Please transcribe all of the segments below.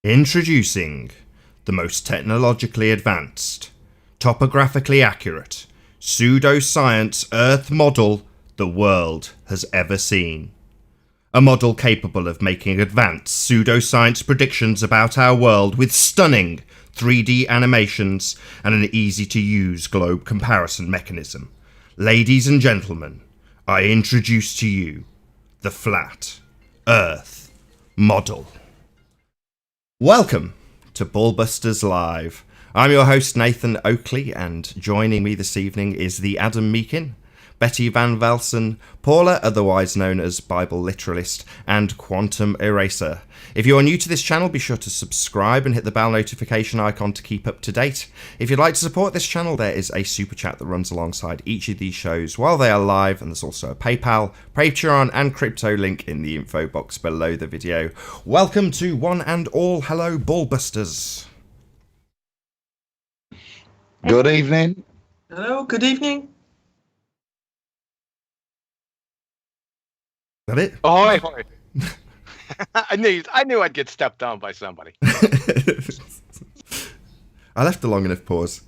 Introducing the most technologically advanced, topographically accurate, pseudoscience Earth model the world has ever seen. A model capable of making advanced pseudoscience predictions about our world with stunning 3D animations and an easy-to-use globe comparison mechanism. Ladies and gentlemen, I introduce to you the Flat Earth Model. Welcome to BALLBUSTERS Live. I'm your host Nathan Oakley, and joining me this evening is the Adam Meakin, Betty Van Velsen, Paula, otherwise known as Bible Literalist, and Quantum Eraser. If you are new to this channel, be sure to subscribe and hit the bell notification icon to keep up to date. If you'd like to support this channel, there is a Superchat that runs alongside each of these shows while they are live, and there's also a PayPal, Patreon, and crypto link in the info box below the video. Welcome to one and all. Hello, BALLBUSTERS. Good evening. Hello, good evening. Is that it? Ahoy, ahoy. I knew I'd get stepped on by somebody. I left a long enough pause.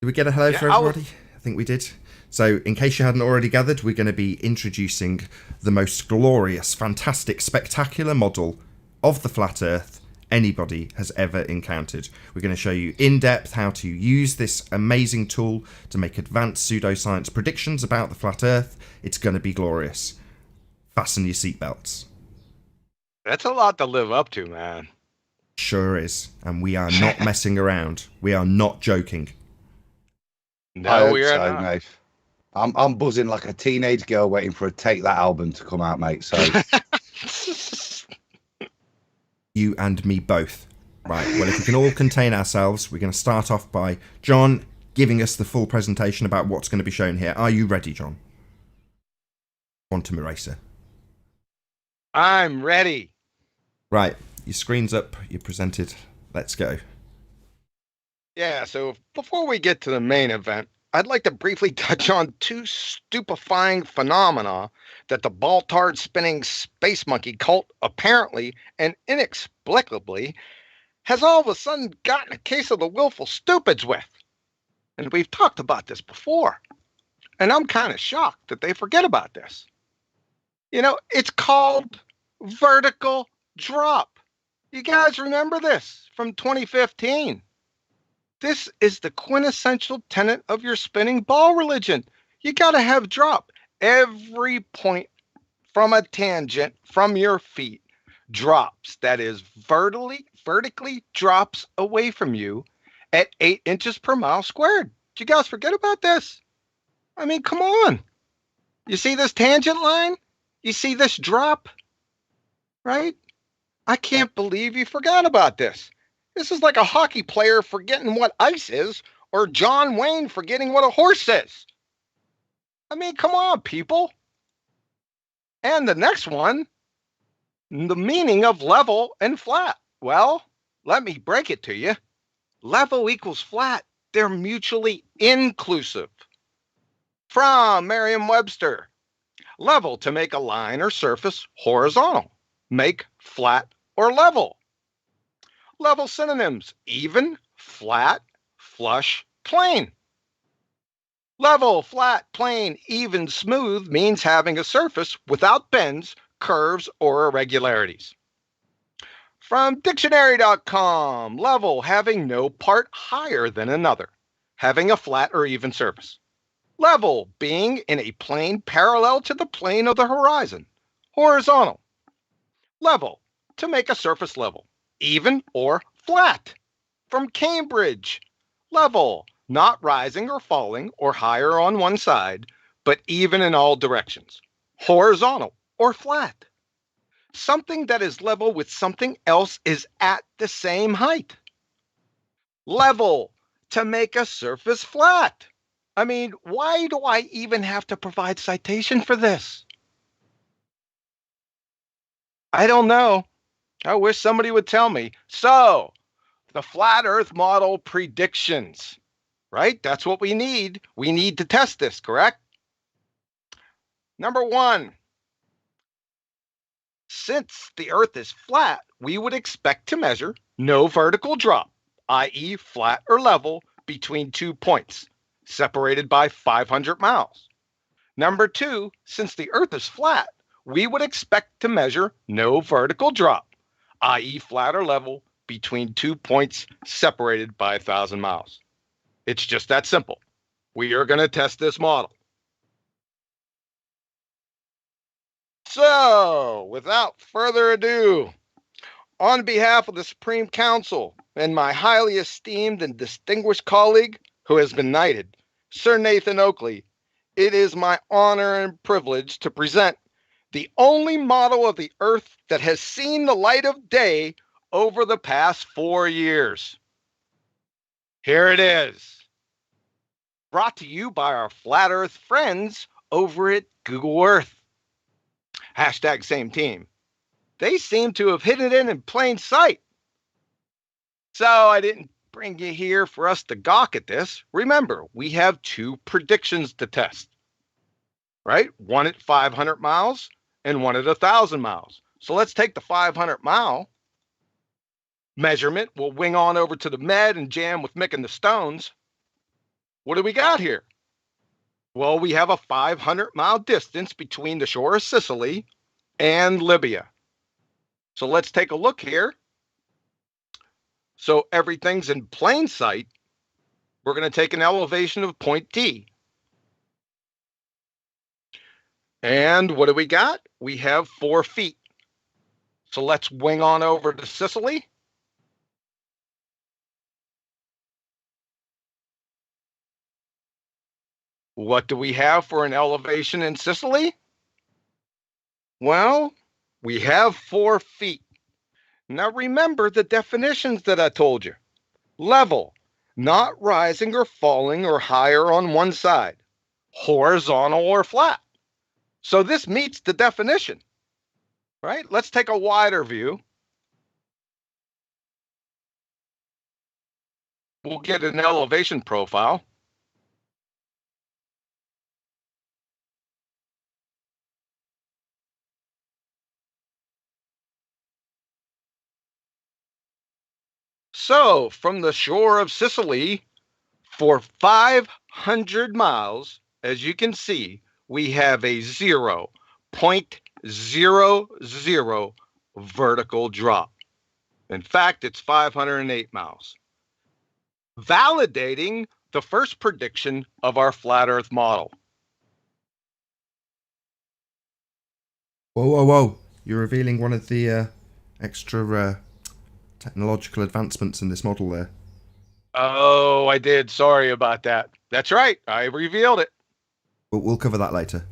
Did we get a hello for everybody? I think we did. So, in case you hadn't already gathered, we're going to be introducing the most glorious, fantastic, spectacular model of the flat Earth anybody has ever encountered. We're going to show you in depth how to use this amazing tool to make advanced pseudoscience predictions about the flat Earth. It's going to be glorious. Fasten your seatbelts. That's a lot to live up to, man. Sure is. And we are not messing around. We are not joking. No, we are so, not. mate. I'm buzzing like a teenage girl waiting for a Take That album to come out, mate. So you and me both. Right, well, if we can all contain ourselves, we're going to start off by John giving us the full presentation about what's going to be shown here. Are you ready, John? Quantum Eraser. I'm ready. Right, your screen's up, you're presented. Let's go. Yeah, so before we get to the main event, I'd like to briefly touch on two stupefying phenomena that the ball-tard spinning space monkey cult apparently and inexplicably has all of a sudden gotten a case of the willful stupids with. And we've talked about this before. And I'm kind of shocked that they forget about this. You know, it's called vertical drop. You guys remember this from 2015. This is the quintessential tenet of your spinning ball religion. You got to have drop. Every point from a tangent from your feet drops. That is vertically drops away from you at 8 inches per mile squared. Did you guys forget about this? I mean, come on. You see this tangent line? You see this drop? Right? I can't believe you forgot about this. This is like a hockey player forgetting what ice is, or John Wayne forgetting what a horse is. I mean, come on, people. And the next one, the meaning of level and flat. Well, let me break it to you. Level equals flat. They're mutually inclusive. From Merriam-Webster. Level, to make a line or surface horizontal. Make flat or level. Level synonyms: even, flat, flush, plane. Level, flat, plane, even, smooth means having a surface without bends, curves, or irregularities. From dictionary.com, level, having no part higher than another, having a flat or even surface. Level, being in a plane parallel to the plane of the horizon. Horizontal. Level, to make a surface level, even or flat. From Cambridge. Level, not rising or falling or higher on one side, but even in all directions. Horizontal or flat. Something that is level with something else is at the same height. Level, to make a surface flat. I mean, why do I even have to provide citation for this? I don't know. I wish somebody would tell me. So, the flat Earth model predictions, right? That's what we need. We need to test this, correct? Number one, since the Earth is flat, we would expect to measure no vertical drop, i.e. flat or level, between 2 points, separated by 500 miles. Number two, since the Earth is flat, we would expect to measure no vertical drop, i.e. flat or level, between 2 points separated by 1,000 miles. It's just that simple. We are going to test this model. So, without further ado, on behalf of the Supreme Council and my highly esteemed and distinguished colleague who has been knighted, Sir Nathan Oakley, it is my honor and privilege to present the only model of the Earth that has seen the light of day over the past 4 years. Here it is. Brought to you by our Flat Earth friends over at Google Earth. Hashtag same team. They seem to have hidden it in plain sight. So I didn't bring you here for us to gawk at this. Remember, we have 2 predictions to test, right? One at 500 miles and one at 1,000 miles. So let's take the 500-mile measurement. We'll wing on over to the Med and jam with Mick and the Stones. What do we got here? Well, we have a 500-mile distance between the shore of Sicily and Libya. So let's take a look here. So everything's in plain sight. We're going to take an elevation of point D. And what do we got? We have 4 feet. So let's wing on over to Sicily. What do we have for an elevation in Sicily? Well, we have 4 feet. Now remember the definitions that I told you. Level, not rising or falling or higher on one side. Horizontal or flat. So this meets the definition, right? Let's take a wider view. We'll get an elevation profile. So from the shore of Sicily for 500 miles, as you can see, we have a 0.00 vertical drop. In fact, it's 508 miles. Validating the first prediction of our flat Earth model. Whoa, whoa, whoa. You're revealing one of the extra technological advancements in this model there. Oh, I did. Sorry about that. That's right. I revealed it. We'll cover that later.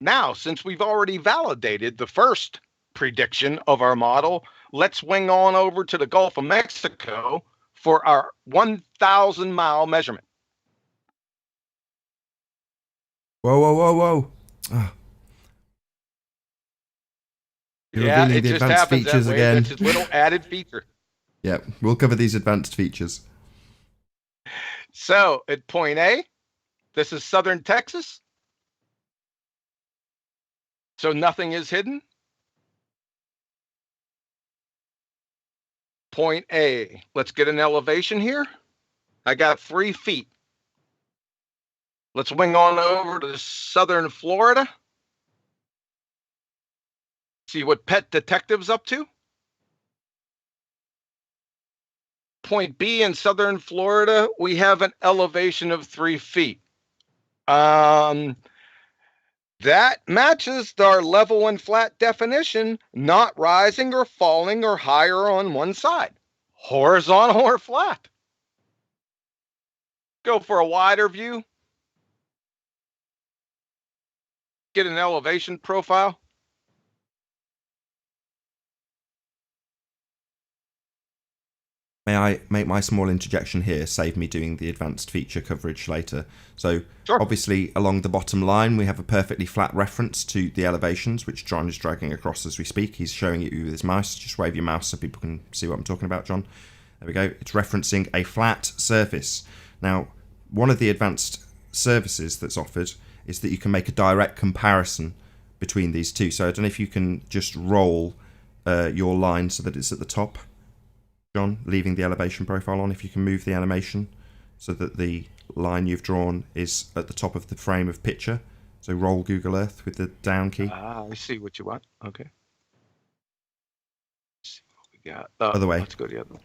Now, since we've already validated the first prediction of our model, let's wing on over to the Gulf of Mexico for our 1,000-mile measurement. Whoa, whoa, whoa, whoa. Ah. You're revealing the advanced features again. That's a little added feature. Yeah, we'll cover these advanced features. So at point A, this is southern Texas. So nothing is hidden. Point A, let's get an elevation here. I got 3 feet. Let's wing on over to southern Florida. See what Pet Detective's up to. Point B in southern Florida, we have an elevation of 3 feet. That matches our level and flat definition, not rising or falling or higher on one side, horizontal or flat. Go for a wider view. Get an elevation profile. May I make my small interjection here, save me doing the advanced feature coverage later? So, Sure. obviously, along the bottom line, we have a perfectly flat reference to the elevations, which John is dragging across as we speak. He's showing it you with his mouse. Just wave your mouse so people can see what I'm talking about, John. There we go. It's referencing a flat surface. Now, one of the advanced services that's offered is that you can make a direct comparison between these two. So I don't know if you can just roll your line so that it's at the top, John, leaving the elevation profile on. If you can move the animation so that the line you've drawn is at the top of the frame of picture. So roll Google Earth with the down key. I see what you want. Okay. Let's see what we got. Other way. Let's go to the other one.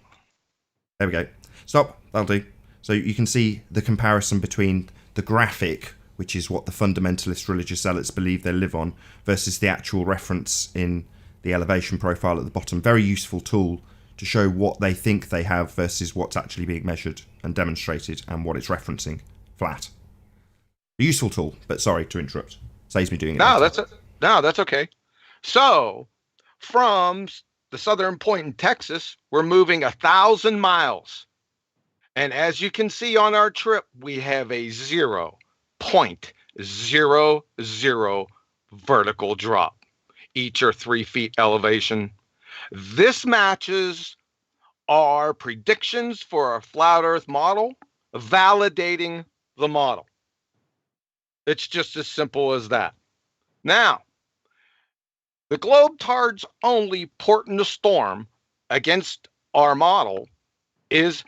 There we go. Stop. That'll do. So you can see the comparison between the graphic, which is what the fundamentalist religious zealots believe they live on, versus the actual reference in the elevation profile at the bottom. Very useful tool to show what they think they have versus what's actually being measured and demonstrated and what it's referencing. Flat. A useful tool, but sorry to interrupt. Saves me doing it. No, that's okay. So, from the southern point in Texas, we're moving 1,000 miles. And as you can see on our trip, we have a 0.00 vertical drop. Each are 3 feet elevation. This matches our predictions for our flat Earth model, validating the model. It's just as simple as that. Now, the globetards' only port in the storm against our model is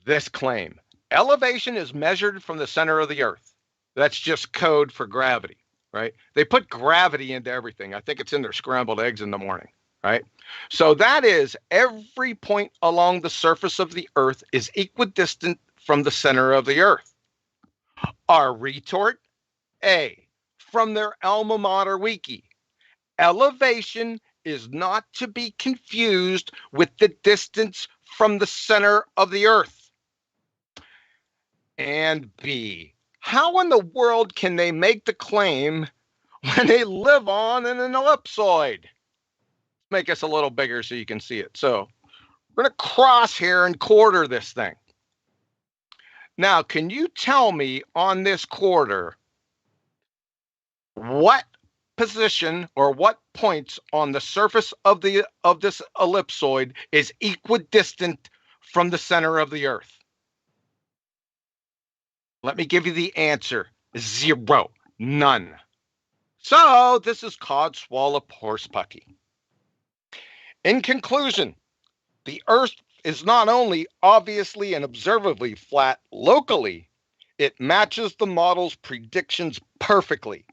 this claim. Elevation is measured from the center of the Earth. That's just code for gravity, right? They put gravity into everything. I think it's in their scrambled eggs in the morning, right? So that is every point along the surface of the Earth is equidistant from the center of the Earth. Our retort, A, from their alma mater wiki. Elevation is not to be confused with the distance from the center of the Earth. And B, how in the world can they make the claim when they live on in an ellipsoid? Make us a little bigger so you can see it. So we're going to cross here and quarter this thing. Now, can you tell me on this quarter what position or what points on the surface of this ellipsoid is equidistant from the center of the Earth? Let me give you the answer. 0. None. So this is codswallop horsepucky. In conclusion, the Earth is not only obviously and observably flat locally, it matches the model's predictions perfectly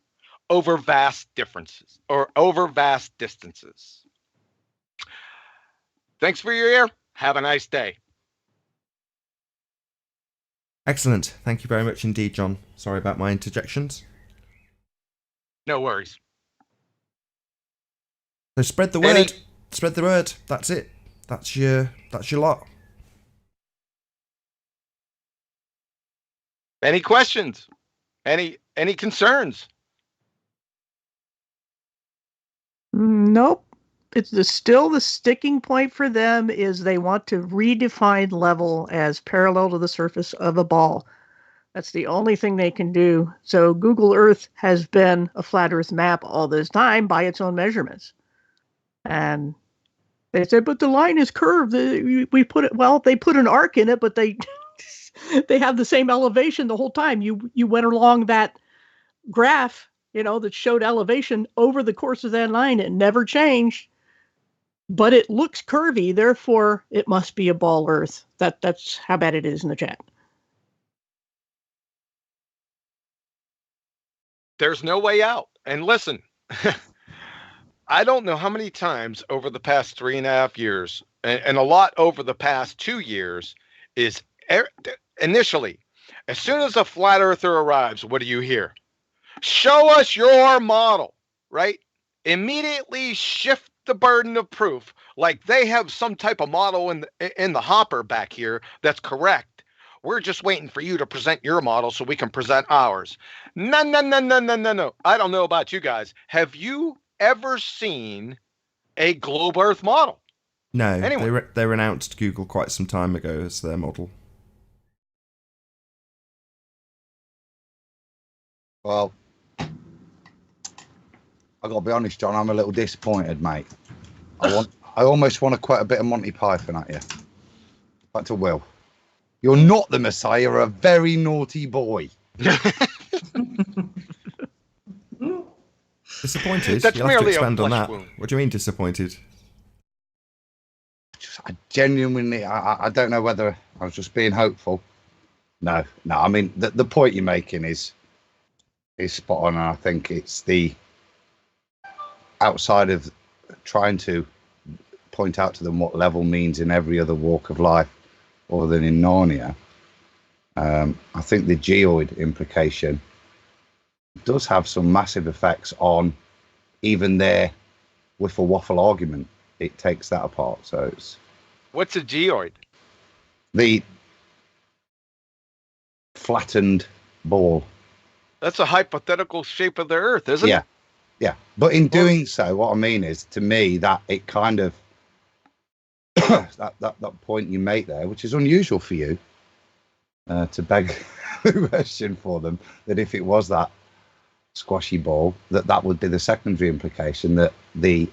over vast differences or over vast distances. Thanks for your ear. Have a nice day. Excellent. Thank you very much indeed, John. Sorry about my interjections. No worries. So spread the word. Spread the word. That's it. That's your lot. Any questions? Any concerns? Nope. It's still the sticking point for them is they want to redefine level as parallel to the surface of a ball. That's the only thing they can do. So Google Earth has been a flat Earth map all this time by its own measurements. And they said, but the line is curved. We put it, well, they put an arc in it, but they they have the same elevation the whole time. You went along that graph, that showed elevation over the course of that line. It never changed. But it looks curvy, therefore it must be a ball Earth. That's how bad it is in the chat. There's no way out. And listen, I don't know how many times over the past 3.5 years, and a lot over the past 2 years, is initially, as soon as a flat earther arrives, what do you hear? Show us your model, right? Immediately shift the burden of proof, like they have some type of model in the hopper back here that's correct. We're just waiting for you to present your model so we can present ours. No. I don't know about you guys. Have you ever seen a globe Earth model? No, Anyway. they renounced Google quite some time ago as their model. Well, I got to be honest, John. I'm a little disappointed, mate. I almost want to quote a bit of Monty Python at you. Back to Will. You're not the Messiah. You're a very naughty boy. Disappointed? That's You'll have to merely a expand on flesh that. wound. What do you mean disappointed? I genuinely, I don't know whether I was just being hopeful. No. I mean, the point you're making is spot on, and I think it's the outside of trying to point out to them what level means in every other walk of life other than in Narnia. I think the geoid implication does have some massive effects on even their wiffle waffle argument. It takes that apart. So it's What's a geoid? the flattened ball. That's a hypothetical shape of the Earth, isn't it? Yeah. But in doing so, what I mean is, to me, that it kind of that point you make there, which is unusual for you, to beg the question for them, that if it was that squashy ball, that would be the secondary implication, that the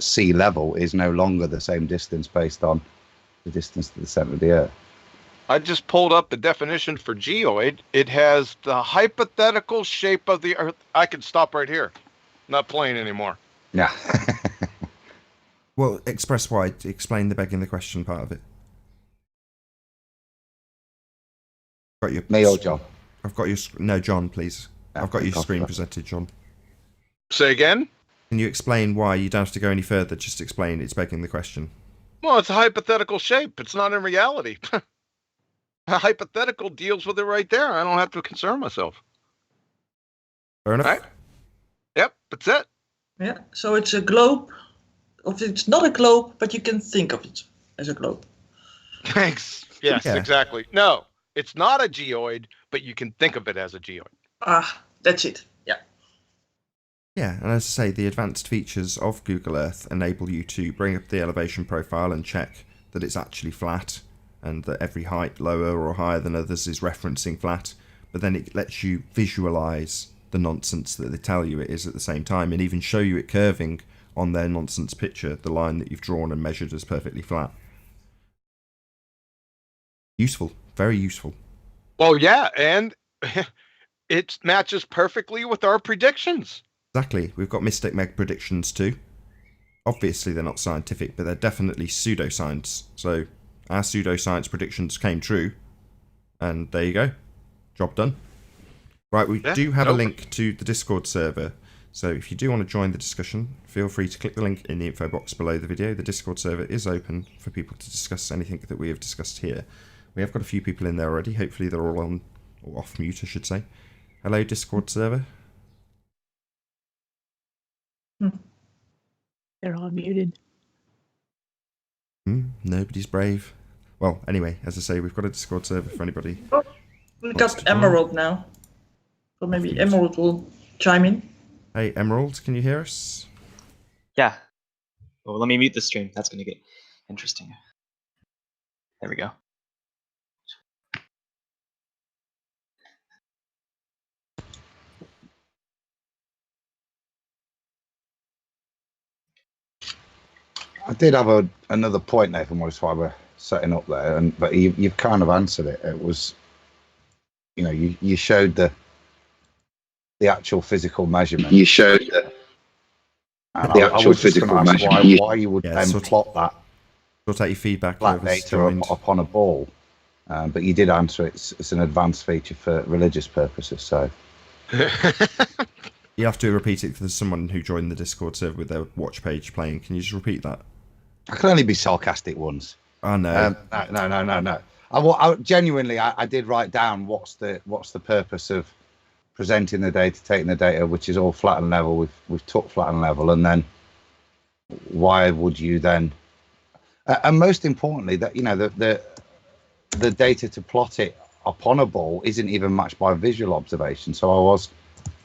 sea level is no longer the same distance based on the distance to the center of the Earth. I just pulled up the definition for geoid. It has the hypothetical shape of the Earth. I can stop right here. Not playing anymore. Yeah. Well, express why. Explain the begging the question part of it. Got your Me or John? I've got your no, John, please. I've got your Okay, screen copy. presented, John. Say again? Can you explain why? You don't have to go any further. Just explain. It's begging the question. Well, it's a hypothetical shape. It's not in reality. A hypothetical deals with it right there. I don't have to concern myself. Fair enough. Right. Yep, that's it. Yeah, so it's a globe, or it's not a globe, but you can think of it as a globe. Thanks. Yes, Yeah. exactly. No, it's not a geoid, but you can think of it as a geoid. Ah, that's it. Yeah. Yeah, and as I say, the advanced features of Google Earth enable you to bring up the elevation profile and check that it's actually flat, and that every height lower or higher than others is referencing flat, but then it lets you visualize the nonsense that they tell you it is at the same time, and even show you it curving on their nonsense picture, the line that you've drawn and measured as perfectly flat. Useful, very useful. Well, yeah, and it matches perfectly with our predictions. Exactly, we've got Mystic Meg predictions too. Obviously they're not scientific, but they're definitely pseudoscience, so our pseudoscience predictions came true, and there you go, job done. Right, we do have a link to the Discord server, so if you do want to join the discussion, feel free to click the link in the info box below the video. The Discord server is open for people to discuss anything that we have discussed here. We have got a few people in there already, hopefully they're all on, or off mute I should say. Hello Discord server. They're all muted. Nobody's brave. Well, anyway, as I say, we've got a Discord server for anybody. We Wants got to join? Emerald now. So maybe Emerald will chime in. Hey Emerald, can you hear us? Yeah. Well, let me mute the stream. That's going to get interesting. There we go. I did have another point, Nathan, was why we're setting up there, but you've kind of answered it. It was, you showed the actual physical measurement. You showed the actual physical measurement. Why you would then plot that Sort out your feedback. flat whoever's data joined. upon a ball, but you did answer it's an advanced feature for religious purposes. So You have to repeat it because there's someone who joined the Discord server with their watch page playing. Can you just repeat that? I can only be sarcastic once. Oh no. No. I genuinely, I did write down what's the purpose of presenting the data, taking the data, which is all flat and level. We've took flat and level, and then why would you then? And most importantly, that the data to plot it upon a ball isn't even matched by visual observation. So I was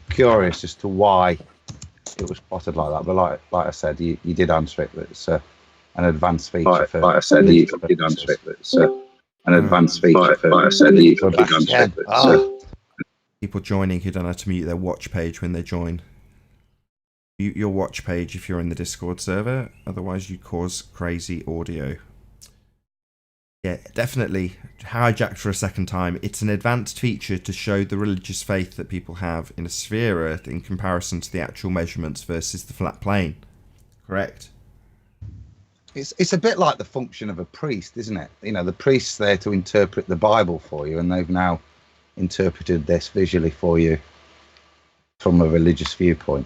curious as to why it was plotted like that. But like I said, you did answer it. That it's an advanced feature for Like I said, you complete on Slit. It's an advanced feature for. Like I said, you complete on Slit. People joining who don't know how to mute their watch page when they join. Mute your watch page if you're in the Discord server, otherwise you cause crazy audio. Yeah, definitely hijacked for a second time. It's an advanced feature to show the religious faith that people have in a sphere Earth in comparison to the actual measurements versus the flat plane. Correct? It's a bit like the function of a priest, isn't it? You know, the priest's there to interpret the Bible for you, and they've now interpreted this visually for you from a religious viewpoint.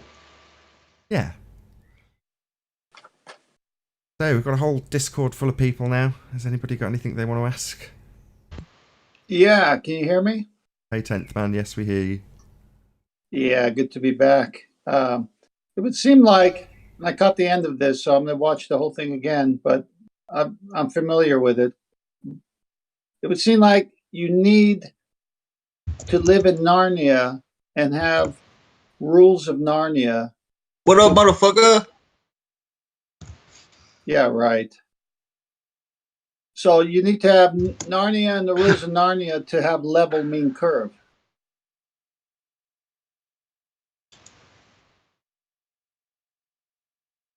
Yeah. So we've got a whole Discord full of people now. Has anybody got anything they want to ask? Yeah, can you hear me? Hey, 10th man, yes, we hear you. Yeah, good to be back. It would seem like, and I caught the end of this, so I'm going to watch the whole thing again, but I'm familiar with it. It would seem like you need to live in Narnia and have rules of Narnia. What up, motherfucker? Yeah, right. So you need to have Narnia and the rules of Narnia to have level mean curve.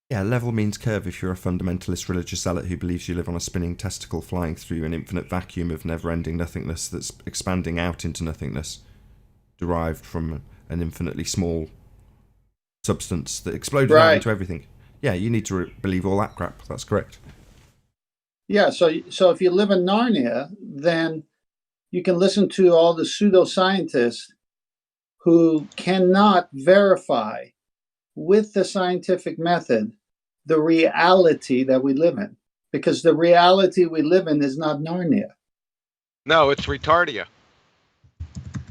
Yeah, level means curve if you're a fundamentalist religious zealot who believes you live on a spinning testicle flying through an infinite vacuum of never-ending nothingness that's expanding out into nothingness, derived from an infinitely small substance that exploded out into everything. Yeah, you need to believe all that crap. That's correct. Yeah, so if you live in Narnia, then you can listen to all the pseudoscientists who cannot verify with the scientific method the reality that we live in, because the reality we live in is not Narnia. No, it's Retardia.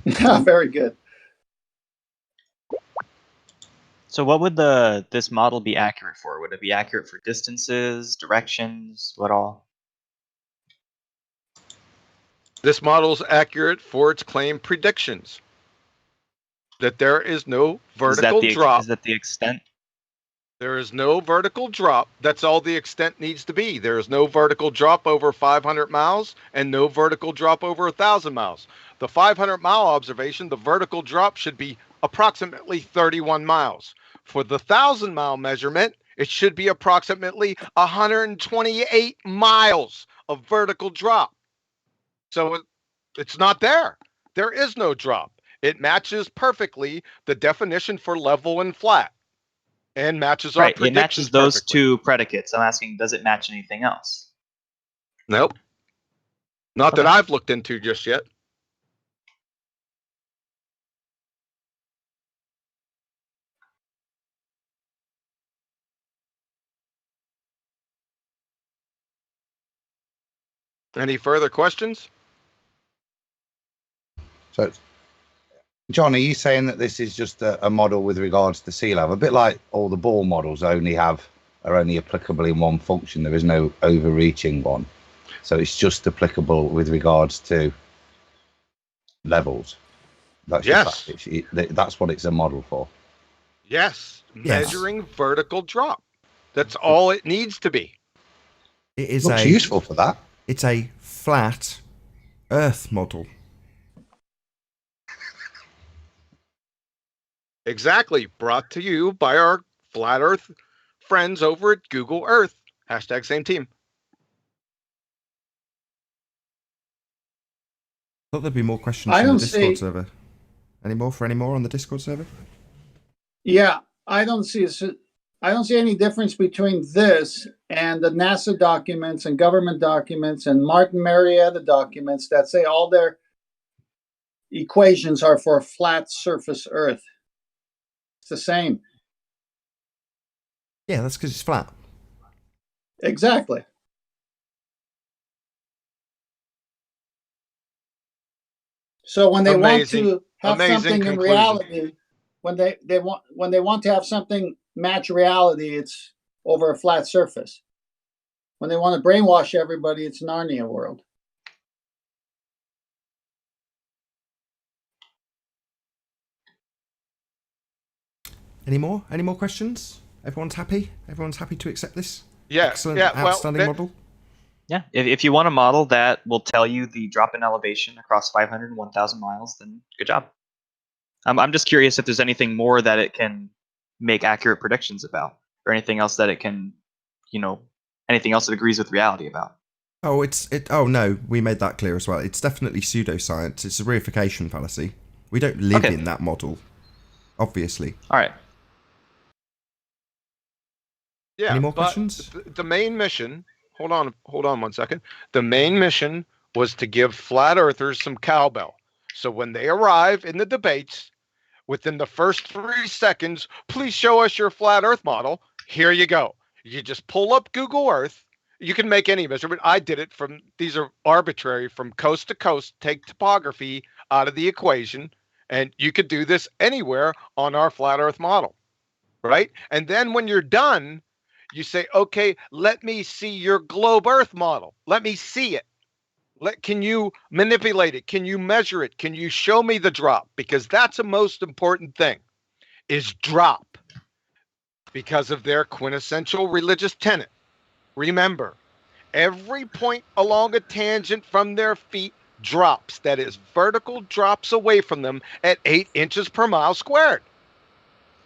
Very good. So what would this model be accurate for? Would it be accurate for distances, directions, what all? This model is accurate for its claim predictions. That there is no vertical drop. Is that the extent? There is no vertical drop. That's all the extent needs to be. There is no vertical drop over 500 miles and no vertical drop over 1,000 miles. The 500-mile observation, the vertical drop should be approximately 31 miles. For the 1,000-mile measurement, it should be approximately 128 miles of vertical drop. So it's not there. There is no drop. It matches perfectly the definition for level and flat. And matches our predictions. It matches those perfectly. two predicates. I'm asking, does it match anything else? Nope. Not that I've looked into just yet. Any further questions? So, John, are you saying that this is just a model with regards to sea level? A bit like all the ball models are only applicable in one function. There is no overreaching one. So it's just applicable with regards to levels. That's that's what it's a model for. Yes. Measuring vertical drop. That's all it needs to be. It is Looks useful for that. It's a flat Earth model. Exactly. Brought to you by our Flat Earth friends over at Google Earth. # same team. I thought there'd be more questions from the Discord server. Any more on the Discord server? Yeah, I don't see any difference between this and the NASA documents and government documents and Martin Marietta documents that say all their equations are for a flat surface Earth. It's the same. Yeah, that's because it's flat. Exactly. So when they want to have something in reality, when they want to have something match reality, it's over a flat surface. When they want to brainwash everybody, it's Narnia world. Any more? Any more questions? Everyone's happy? Everyone's happy to accept this? Yeah, Excellent, yeah. Well, outstanding model. Yeah, if you want a model that will tell you the drop in elevation across 500 and 1,000 miles, then good job. I'm just curious if there's anything more that it can make accurate predictions about, or anything else that it can, anything else that agrees with reality about. Oh, Oh no, we made that clear as well. It's definitely pseudoscience. It's a reification fallacy. We don't live in that model, obviously. All right. Yeah. Any more questions? The main mission. Hold on 1 second. The main mission was to give flat earthers some cowbell. So when they arrive in the debates, within the first 3 seconds, please show us your flat Earth model. Here you go. You just pull up Google Earth. You can make any measurement. I did it these are arbitrary, from coast to coast. Take topography out of the equation, and you could do this anywhere on our flat Earth model, right? And then when you're done, you say, okay, let me see your globe Earth model. Let me see it. Can you manipulate it? Can you measure it? Can you show me the drop? Because that's a most important thing, is drop, because of their quintessential religious tenet. Remember, every point along a tangent from their feet drops, that is, vertical drops away from them at 8 inches per mile squared.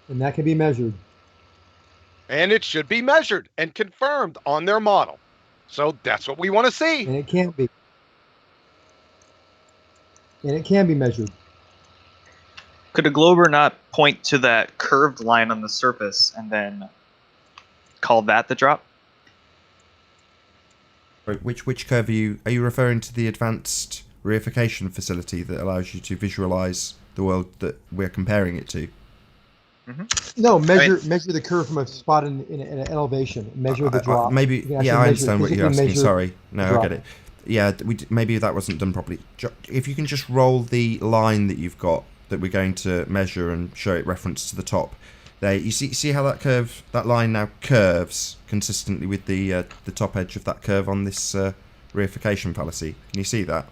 And that can be measured. And it should be measured and confirmed on their model. So that's what we want to see. And it can be. And it can be measured. Could a glober not point to that curved line on the surface and then call that the drop? Which curve are you referring to? The advanced reification facility that allows you to visualize the world that we're comparing it to? Mm-hmm. No, measure the curve from a spot in an elevation. Measure the drop. Maybe, yeah, I understand what you're asking. Sorry. No, I get it. Yeah, maybe that wasn't done properly. If you can just roll the line that you've got that we're going to measure and show it referenced to the top. There, you see how that line now curves consistently with the top edge of that curve on this reification fallacy. Can you see that?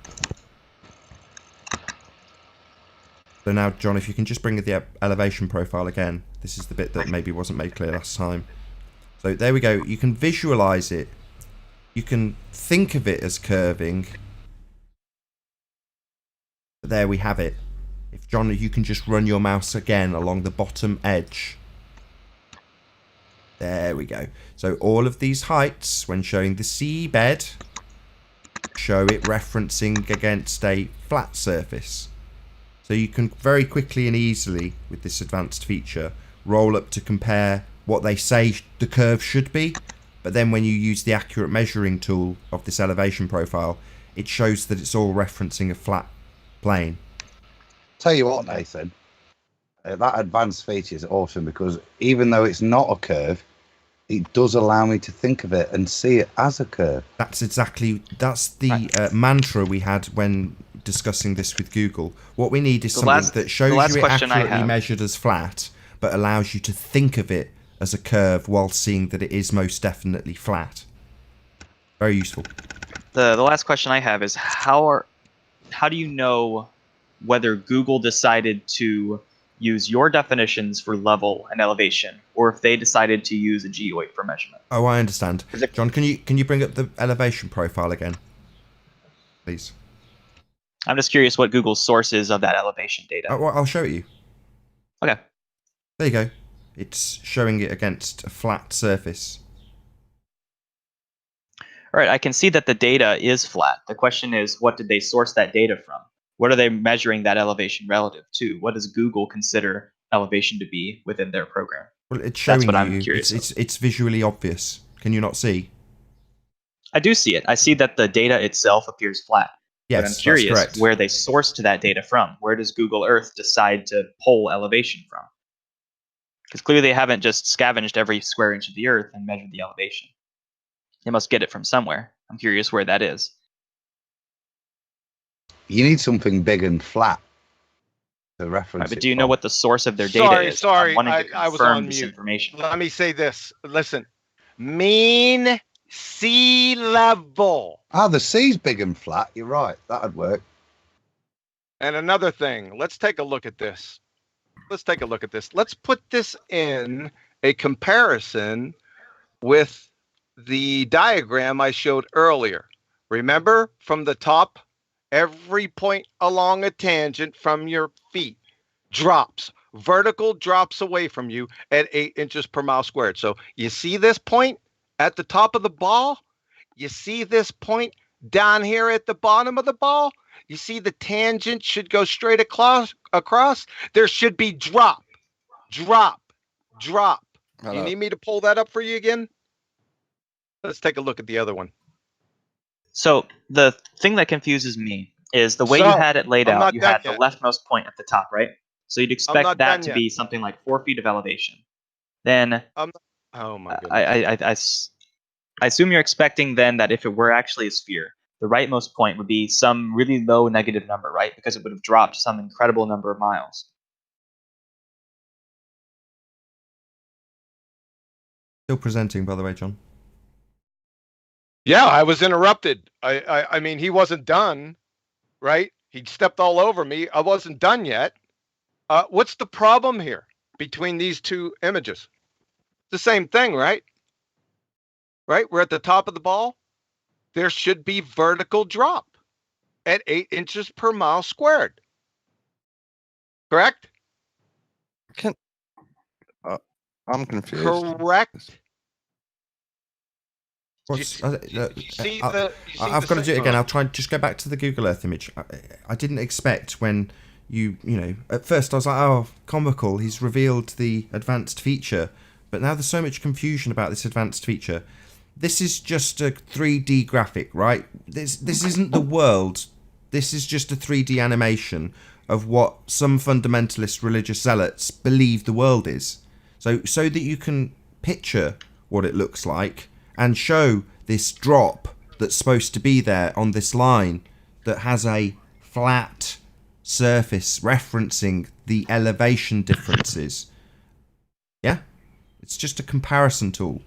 So now, John, if you can just bring the elevation profile again. This is the bit that maybe wasn't made clear last time. So there we go. You can visualize it. You can think of it as curving. But there we have it. If, John, you can just run your mouse again along the bottom edge. There we go. So all of these heights, when showing the seabed, show it referencing against a flat surface. So you can very quickly and easily, with this advanced feature, roll up to compare what they say the curve should be. But then when you use the accurate measuring tool of this elevation profile, it shows that it's all referencing a flat plane. Tell you what, Nathan, that advanced feature is awesome, because even though it's not a curve, it does allow me to think of it and see it as a curve. That's the mantra we had when discussing this with Google. What we need is something that shows you it accurately measured as flat, but allows you to think of it as a curve while seeing that it is most definitely flat. Very useful. The last question I have is how do you know whether Google decided to use your definitions for level and elevation, or if they decided to use a geoid for measurement? Oh, I understand. John, can you bring up the elevation profile again, please? I'm just curious what Google's source is of that elevation data. Oh, I'll show it you. Okay. There you go. It's showing it against a flat surface. All right, I can see that the data is flat. The question is, what did they source that data from? What are they measuring that elevation relative to? What does Google consider elevation to be within their program? Well, it's showing That's what you. I'm curious. It's visually obvious. Can you not see? I do see it. I see that the data itself appears flat. Yes, but I'm curious that's correct. where they sourced that data from. Where does Google Earth decide to pull elevation from? Because clearly they haven't just scavenged every square inch of the Earth and measured the elevation. They must get it from somewhere. I'm curious where that is. You need something big and flat to reference Right, but it do you know from. what the source of their data is? Sorry, I'm wanting to I was confirm on this mute. information. Let me say this. Listen, mean sea level. Ah, the sea's big and flat. You're right. That'd work. And another thing, let's take a look at this. Let's put this in a comparison with the diagram I showed earlier. Remember, from the top, every point along a tangent from your feet drops. Vertical drops away from you at 8 inches per mile squared. So you see this point at the top of the ball? You see this point down here at the bottom of the ball? You see the tangent should go straight across. There should be drop, drop, drop. Do you need me to pull that up for you again? Let's take a look at the other one. So the thing that confuses me is the way you had it laid out. You had the leftmost point at the top, right? So you'd expect that to be something like 4 feet of elevation. Then, oh my goodness. I assume you're expecting then that if it were actually a sphere, the rightmost point would be some really low negative number, right? Because it would have dropped some incredible number of miles. Still presenting, by the way, John. Yeah, I was interrupted. I mean, he wasn't done, right? He stepped all over me. I wasn't done yet. What's the problem here between these two images? The same thing, right? Right? We're at the top of the ball. There should be vertical drop at 8 inches per mile squared. Correct? I'm confused. Correct. I've got to do it again. I'll try and just go back to the Google Earth image. I didn't expect when you know, at first I was like, oh, comical, he's revealed the advanced feature. But now there's so much confusion about this advanced feature. This is just a 3D graphic, right? This isn't the world. This is just a 3D animation of what some fundamentalist religious zealots believe the world is. So that you can picture what it looks like and show this drop that's supposed to be there on this line that has a flat surface referencing the elevation differences. Yeah? It's just a comparison tool.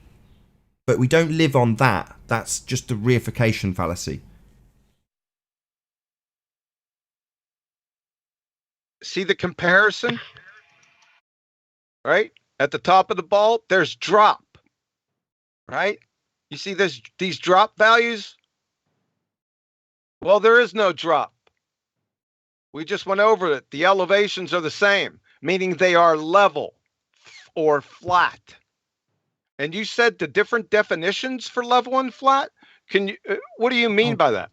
But we don't live on that. That's just a reification fallacy. See the comparison? Right? At the top of the ball, there's drop. Right? You see these drop values? Well, there is no drop. We just went over it. The elevations are the same, meaning they are level or flat. And you said the different definitions for level and flat? Can you? What do you mean by that?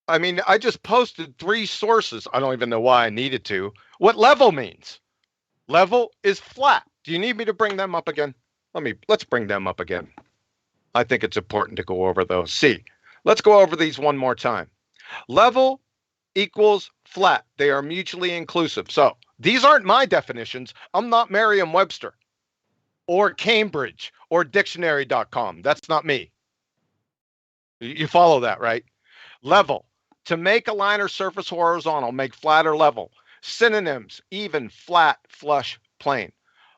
I mean, I just posted 3 sources. I don't even know why I needed to. What level means? Level is flat. Do you need me to bring them up again? Let's bring them up again. I think it's important to go over those. See, let's go over these one more time. Level equals flat. They are mutually inclusive. So these aren't my definitions. I'm not Merriam-Webster or Cambridge or dictionary.com. That's not me. You follow that, right? Level, to make a line or surface horizontal, make flat or level. Synonyms, even, flat, flush, plane.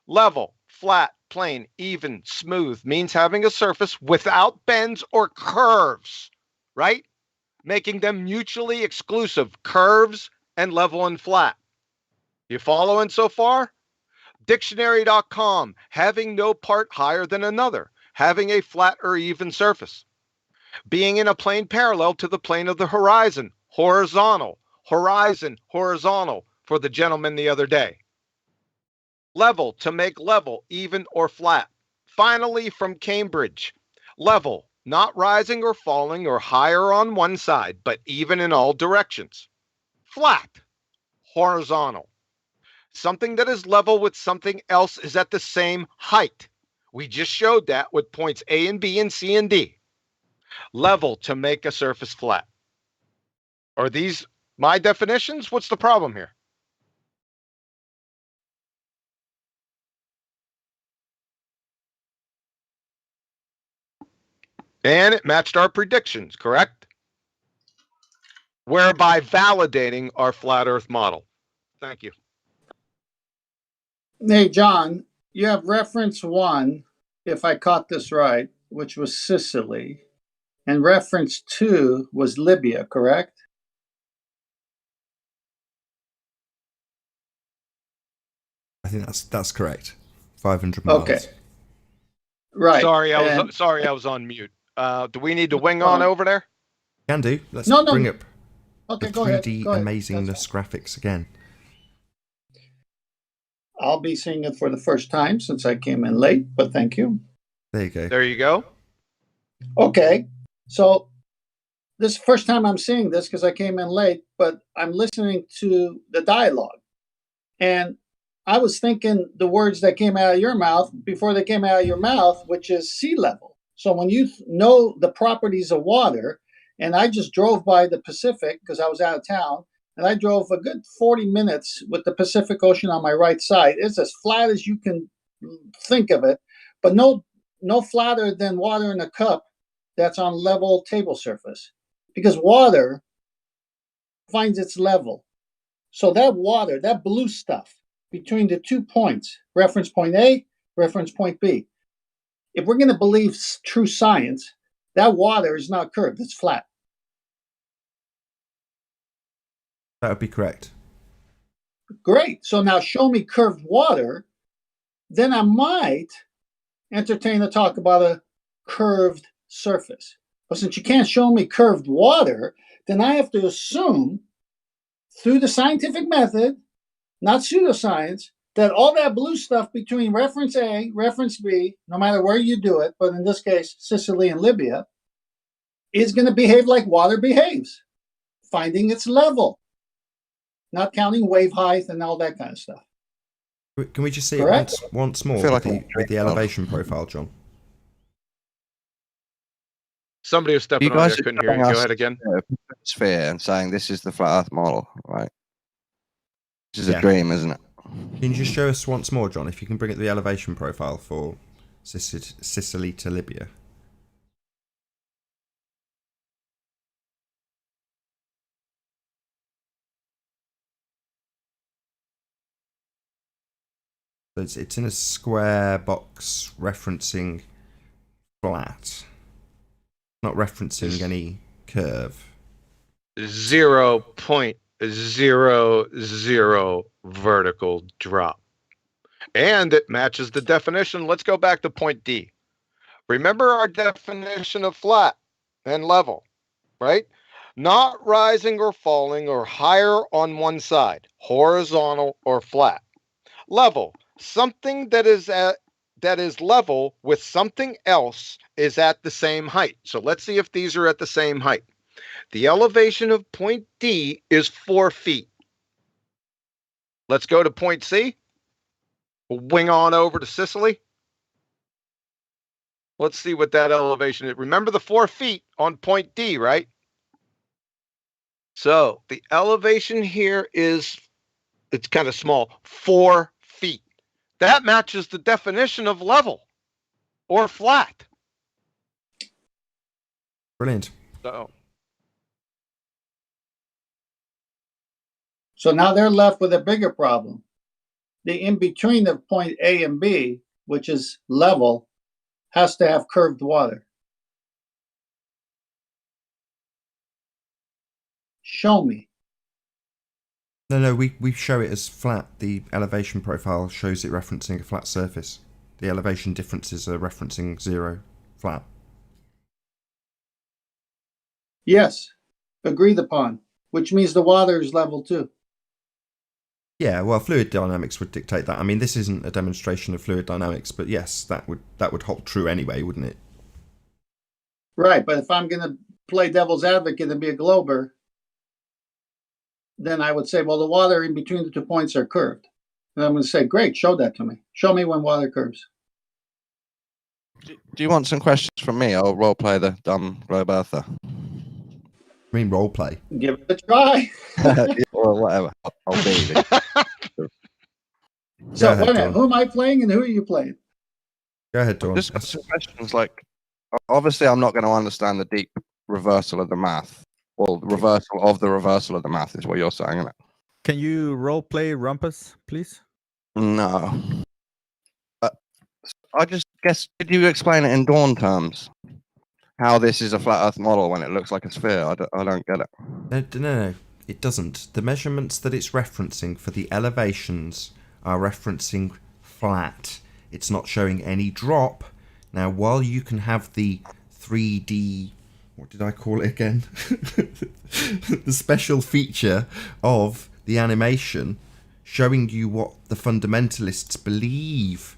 Level, flat, plane, even, smooth, means having a surface without bends or curves, right? Making them mutually exclusive, curves and level and flat. You following so far? Dictionary.com, having no part higher than another, having a flat or even surface. Being in a plane parallel to the plane of the horizon, horizontal, horizon, horizontal, for the gentleman the other day. Level, to make level, even or flat. Finally, from Cambridge, level, not rising or falling or higher on one side, but even in all directions. Flat, horizontal. Something that is level with something else is at the same height. We just showed that with points A and B and C and D. Level, to make a surface flat. Are these my definitions? What's the problem here? And it matched our predictions, correct? Whereby validating our flat Earth model. Thank you. Hey, John, you have reference 1, if I caught this right, which was Sicily, and reference 2 was Libya, correct? I think that's correct. 500 miles. Okay. Right. Sorry, and- I was on mute. Do we need to wing on over there? Can do. Let's No. bring up Okay, the go ahead. 3D Go ahead. amazingness graphics again. I'll be seeing it for the first time since I came in late, but thank you. There you go. There you go. Okay, so this is the first time I'm seeing this because I came in late, but I'm listening to the dialogue. And I was thinking the words that came out of your mouth before they came out of your mouth, which is sea level. So when you know the properties of water, and I just drove by the Pacific because I was out of town, and I drove a good 40 minutes with the Pacific Ocean on my right side. It's as flat as you can think of it, but no flatter than water in a cup that's on level table surface, because water finds its level. So that water, that blue stuff between the 2 points, reference point A, reference point B, if we're going to believe true science, that water is not curved, it's flat. That would be correct. Great. So now show me curved water, then I might entertain the talk about a curved surface. But since you can't show me curved water, then I have to assume through the scientific method, not pseudoscience, that all that blue stuff between reference A, reference B, no matter where you do it, but in this case, Sicily and Libya, is going to behave like water behaves, finding its level, not counting wave height and all that kind of stuff. Can we just see Correct? it once more I feel with, like with the elevation profile, John? Somebody was stepping You on guys there. are Couldn't hear you. showing Go us ahead again. sphere and saying this is the flat Earth model, right? This is Yeah. a dream, isn't it? Can you just show us once more, John, if you can bring up the elevation profile for Sicily to Libya? So it's in a square box referencing flat, not referencing any curve. 0.00 vertical drop. And it matches the definition. Let's go back to point D. Remember our definition of flat and level, right? Not rising or falling or higher on one side, horizontal or flat. Level, something that is level with something else is at the same height. So let's see if these are at the same height. The elevation of point D is 4 feet. Let's go to point C. We'll wing on over to Sicily. Let's see what that elevation is. Remember the 4 feet on point D, right? So the elevation here is, it's kind of small, 4 feet. That matches the definition of level or flat. Brilliant. So now they're left with a bigger problem. The in-between of point A and B, which is level, has to have curved water. Show me. No, we show it as flat. The elevation profile shows it referencing a flat surface. The elevation differences are referencing 0, flat. Yes, agreed upon, which means the water is level too. Yeah, well, fluid dynamics would dictate that. I mean, this isn't a demonstration of fluid dynamics, but yes, that would hold true anyway, wouldn't it? Right, but if I'm going to play devil's advocate and be a glober, then I would say, well, the water in between the 2 points are curved. And I'm going to say, great, show that to me. Show me when water curves. Do you want some questions from me? I'll role play the dumb globe earther. I mean, role play. Give it a try. Or whatever. I'll be. So, ahead, wait a minute, Dawn. who am I playing and who are you playing? Go ahead, Dawn. Just got some questions like, obviously I'm not going to understand the deep reversal of the math. Well, reversal of the reversal of the math is what you're saying, isn't it? Can you role play Rumpus, please? No. I just guess, could you explain it in Dawn terms? How this is a flat Earth model when it looks like a sphere? I don't get it. No, it doesn't. The measurements that it's referencing for the elevations are referencing flat. it's not showing any drop. Now, while you can have the 3D, what did I call it again? The special feature of the animation showing you what the fundamentalists believe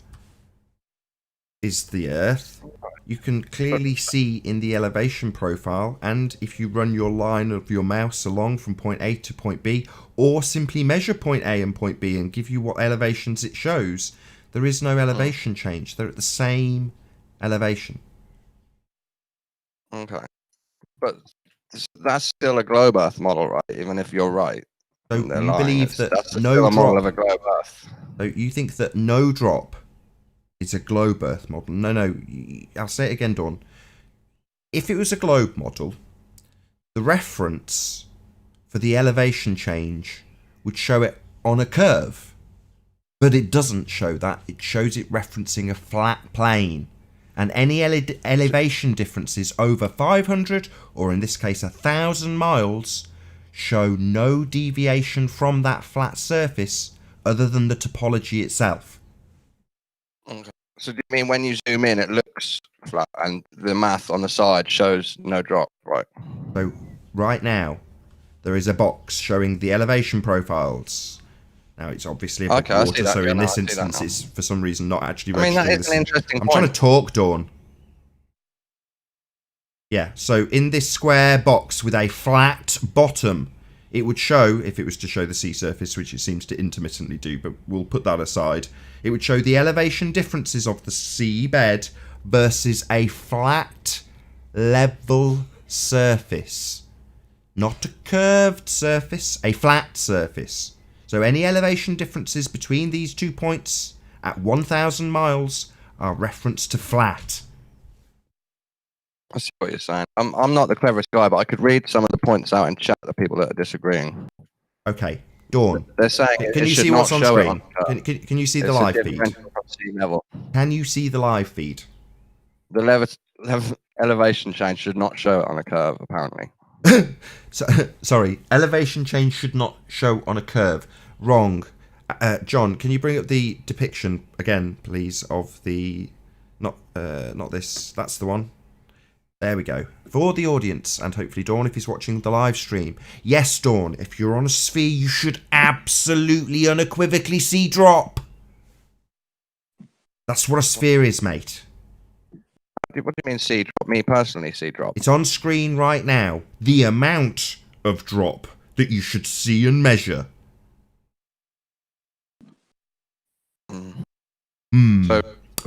is the Earth, you can clearly see in the elevation profile, and if you run your line of your mouse along from point A to point B, or simply measure point A and point B and give you what elevations it shows, there is no elevation change. They're at the same elevation. Okay. But that's still a globe Earth model, right? Even if you're right. So They're you lying. believe that That's no still a model drop... of a globe Earth. So you think that no drop is a globe Earth model? No. I'll say it again, Dawn. If it was a globe model, the reference for the elevation change would show it on a curve. But it doesn't show that. It shows it referencing a flat plane. And any elevation differences over 500, or in this case 1,000 miles, show no deviation from that flat surface other than the topology itself. Okay. So do you mean when you zoom in, it looks flat, and the math on the side shows no drop, right? So right now, there is a box showing the elevation profiles. Now it's obviously a bit water, so in this instance, it's for some reason not actually registering. That is an interesting I'm point. trying to talk, Dawn. Yeah, so in this square box with a flat bottom, it would show, if it was to show the sea surface, which it seems to intermittently do, but we'll put that aside, it would show the elevation differences of the seabed versus a flat, level surface. Not a curved surface, a flat surface. So any elevation differences between these 2 points at 1,000 miles are referenced to flat. I see what you're saying. I'm not the cleverest guy, but I could read some of the points out in chat, the people that are disagreeing. Okay, Dawn. They're saying can you see what's on screen? Can you see the live feed? Can you see the live feed? The elevation change should not show it on a curve, apparently. Sorry, elevation change should not show on a curve. Wrong. John, can you bring up the depiction again, please, of the... Not this. That's the one. There we go. For the audience, and hopefully Dawn, if he's watching the live stream. Yes, Dawn, if you're on a sphere, you should absolutely unequivocally see drop. That's what a sphere is, mate. What do you mean see drop? Me personally see drop. It's on screen right now. The amount of drop that you should see and measure.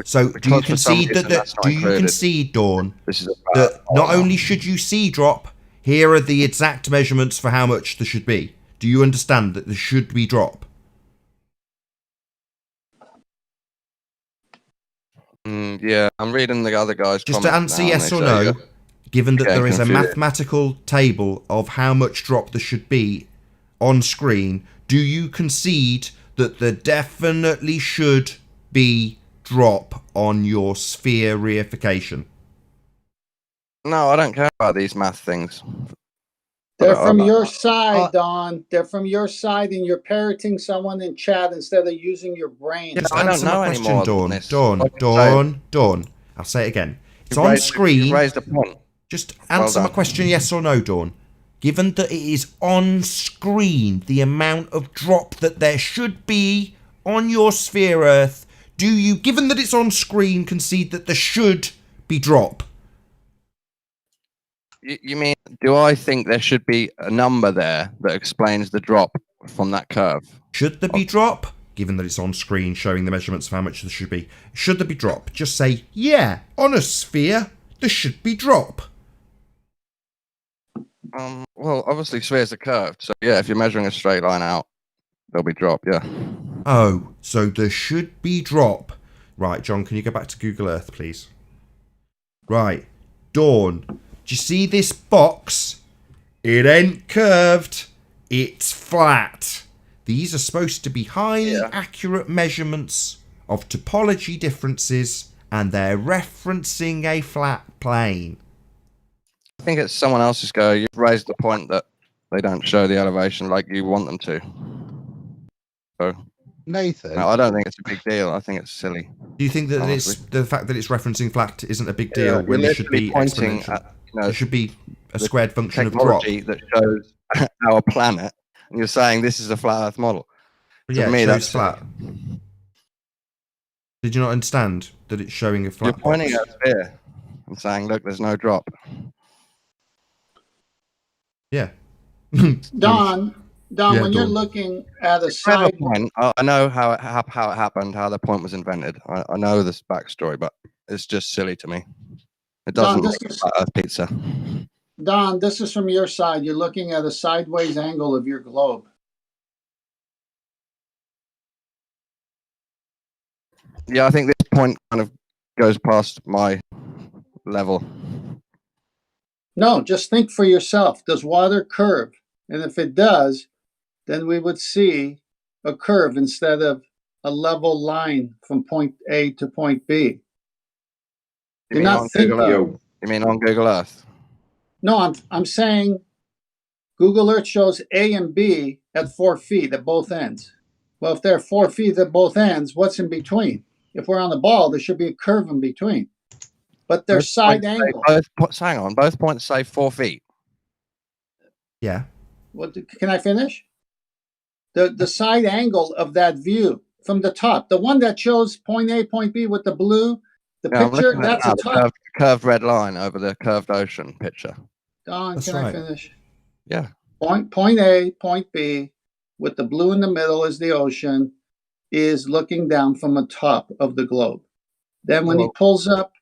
So do you concede Dawn, that not only should you see drop, here are the exact measurements for how much there should be? Do you understand that there should be drop? Yeah, I'm reading the other guys' Just to answer yes or no, given that there is a mathematical table of how much drop there should be on screen, do you concede that there definitely should be drop on your sphere reification? No, I don't care about these math things. They're from your side, Don. They're from your side, and you're parroting someone in chat instead of using your brain. Yes, I don't know anymore. Dawn. I'll say it again. It's on screen. You raised a point. Just answer my question, yes or no, Dawn. Given that it is on screen, the amount of drop that there should be on your sphere Earth, do you, given that it's on screen, concede that there should be drop? You mean, do I think there should be a number there that explains the drop from that curve? Should there be drop? Given that it's on screen showing the measurements of how much there should be. Should there be drop? Just say, yeah, on a sphere, there should be drop. Well, obviously spheres are curved, so yeah, if you're measuring a straight line out, there'll be drop, yeah. Oh, so there should be drop. Right, John, can you go back to Google Earth, please? Right, Dawn, do you see this box? It ain't curved, it's flat. These are supposed to be highly accurate measurements of topology differences, and they're referencing a flat plane. I think it's someone else's go. You've raised the point that they don't show the elevation like you want them to. So Nathan, No, I don't think it's a big deal. I think it's silly. Do you think that honestly. the fact that it's referencing flat isn't a big Yeah, deal when you're it should be literally pointing exponential? at, you know, It should be a the squared function of drop. technology that shows our planet, and you're saying this is a flat Earth model. But To yeah, me, it that's shows flat. Did you not understand that it's showing a flat You're pointing box? at a sphere and saying, look, there's no drop. Yeah. Don, Yeah, when you're Dawn. looking at a It's a clever side, point. I know how it happened, how the point was invented. I know this backstory, but it's just silly to me. It doesn't Don, look like flat Earth pizza. Don, this is from your side. You're looking at a sideways angle of your globe. Yeah, I think this point kind of goes past my level. No, just think for yourself. Does water curve? And if it does, then we would see a curve instead of a level line from point A to point B. You're not thinking. You mean on Google Earth? No, I'm saying Google Earth shows A and B at 4 feet at both ends. Well, if they're 4 feet at both ends, what's in between? If we're on the ball, there should be a curve in between. But they're side angle. Hang on, both points say 4 feet. Yeah. What? Can I finish? The side angle of that view from the top, the one that shows point A, point B with the blue, the picture, that's a top. Curved red line over the curved ocean picture. Don, That's can right. I finish? Yeah. Point A, point B, with the blue in the middle is the ocean, is looking down from the top of the globe. Then when he pulls up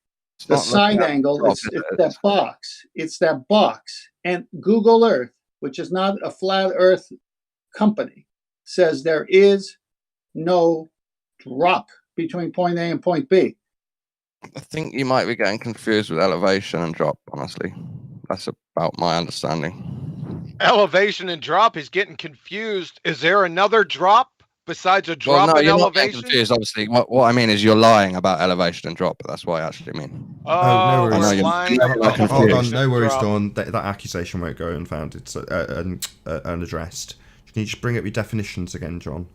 the side angle, it's that box. It's that box. And Google Earth, which is not a flat Earth company, says there is no drop between point A and point B. I think you might be getting confused with elevation and drop, honestly. That's about my understanding. Elevation and drop is getting confused. Is there another drop besides a drop in you're elevation? not getting confused, obviously. What I mean is you're lying about elevation and drop. That's what I actually mean. Oh, no worries. we're lying Hold about on, elevation no worries, drop. Dawn. That accusation won't go unfounded, unaddressed. Can you just bring up your definitions again, John?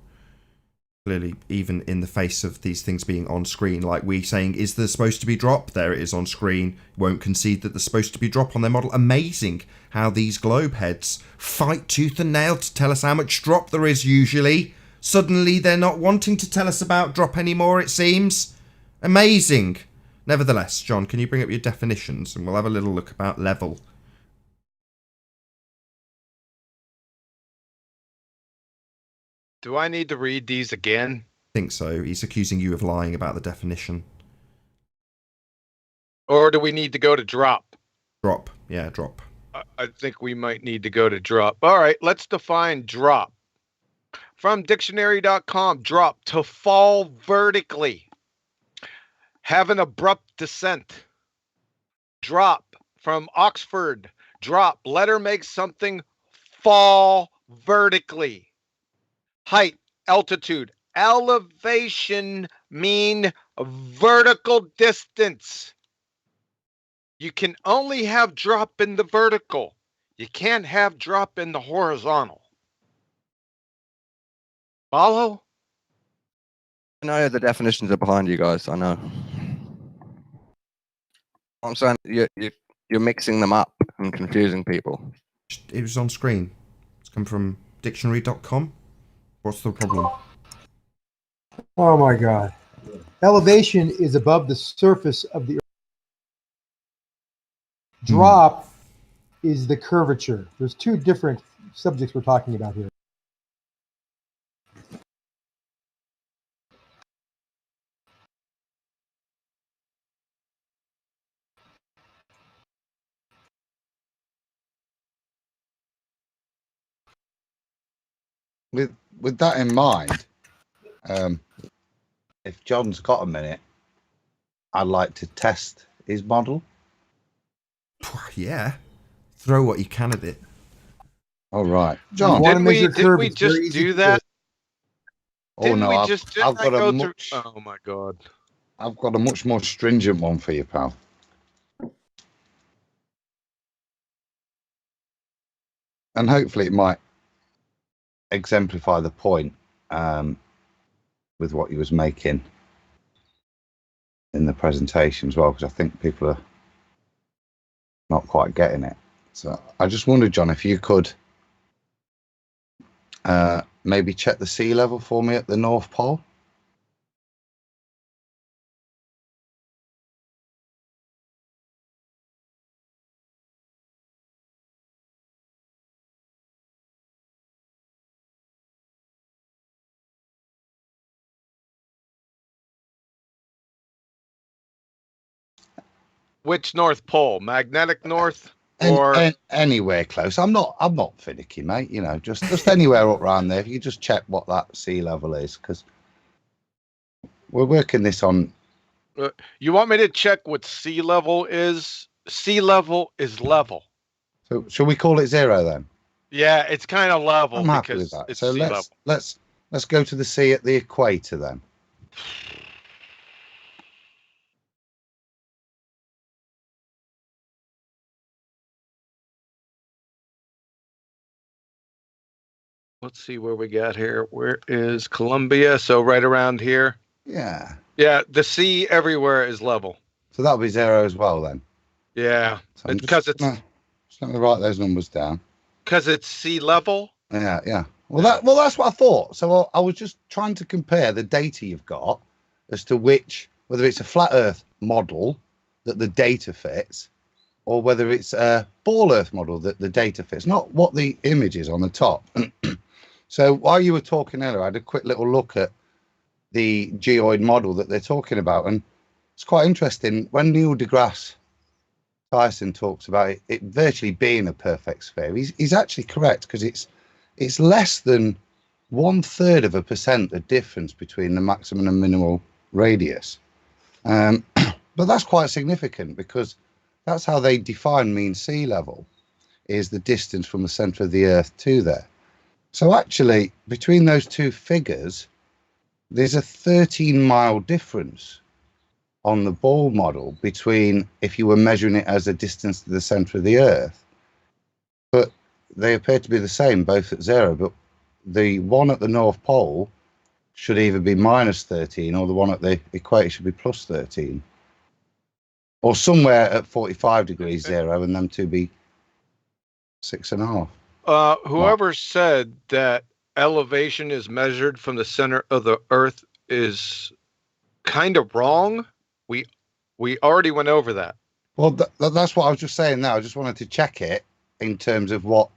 Clearly, even in the face of these things being on screen, like we saying, is there supposed to be drop? There it is on screen. Won't concede that there's supposed to be drop on their model. Amazing how these globe heads fight tooth and nail to tell us how much drop there is usually. Suddenly they're not wanting to tell us about drop anymore, it seems. Amazing. Nevertheless, John, can you bring up your definitions and we'll have a little look about level. Do I need to read these again? I think so. He's accusing you of lying about the definition. Or do we need to go to drop? Drop. Yeah, drop. I think we might need to go to drop. All right, let's define drop. From dictionary.com, drop, to fall vertically. Have an abrupt descent. Drop, from Oxford. Drop, letter makes something fall vertically. Height, altitude, elevation mean vertical distance. You can only have drop in the vertical. You can't have drop in the horizontal. Follow? I know the definitions are behind you guys. I know. I'm saying you're mixing them up and confusing people. It was on screen. It's come from dictionary.com. What's the problem? Oh my God. Elevation is above the surface of the earth. Drop is the curvature. There's two different subjects we're talking about here. With that in mind, if John's got a minute, I'd like to test his model. Yeah. Throw what you can at it. All right. John, did we just do that? Didn't we just I've got go a through? much, Oh my God. I've got a much more stringent one for you, pal. And hopefully it might exemplify the point. with what he was making in the presentation as well, because I think people are not quite getting it. So I just wondered, John, if you could maybe check the sea level for me at the North Pole. Which North Pole? Magnetic North or Anywhere close. I'm not finicky, mate. You know, just anywhere up around there. If you just check what that sea level is, because we're working this on. You want me to check what sea level is? Sea level is level. So shall we call it 0 then? Yeah, it's kind of level. I'm happy with that. It's So sea level. let's go to the sea at the equator then. Let's see where we got here. Where is Columbia? So right around here. Yeah. Yeah, the sea everywhere is level. So that'll be 0 as well then. Yeah, So because it's just let me write those numbers down. Because it's sea level. Yeah. Well, that's what I thought. So I was just trying to compare the data you've got as to whether it's a flat Earth model that the data fits, or whether it's a ball Earth model that the data fits, not what the image is on the top. So while you were talking earlier, I had a quick little look at the geoid model that they're talking about, and it's quite interesting. When Neil deGrasse Tyson talks about it virtually being a perfect sphere, he's actually correct, because it's less than 1/3% the difference between the maximum and minimal radius. But that's quite significant, because that's how they define mean sea level, is the distance from the center of the Earth to there. So actually, between those two figures, there's a 13-mile difference on the ball model between if you were measuring it as a distance to the center of the Earth. But they appear to be the same, both at 0. But the one at the North Pole should either be -13, or the one at the equator should be +13. Or somewhere at 45 degrees 0, and them two be 6.5. Whoever said that elevation is measured from the center of the Earth is kind of wrong. We already went over that. Well, that's what I was just saying now. I just wanted to check it in terms of what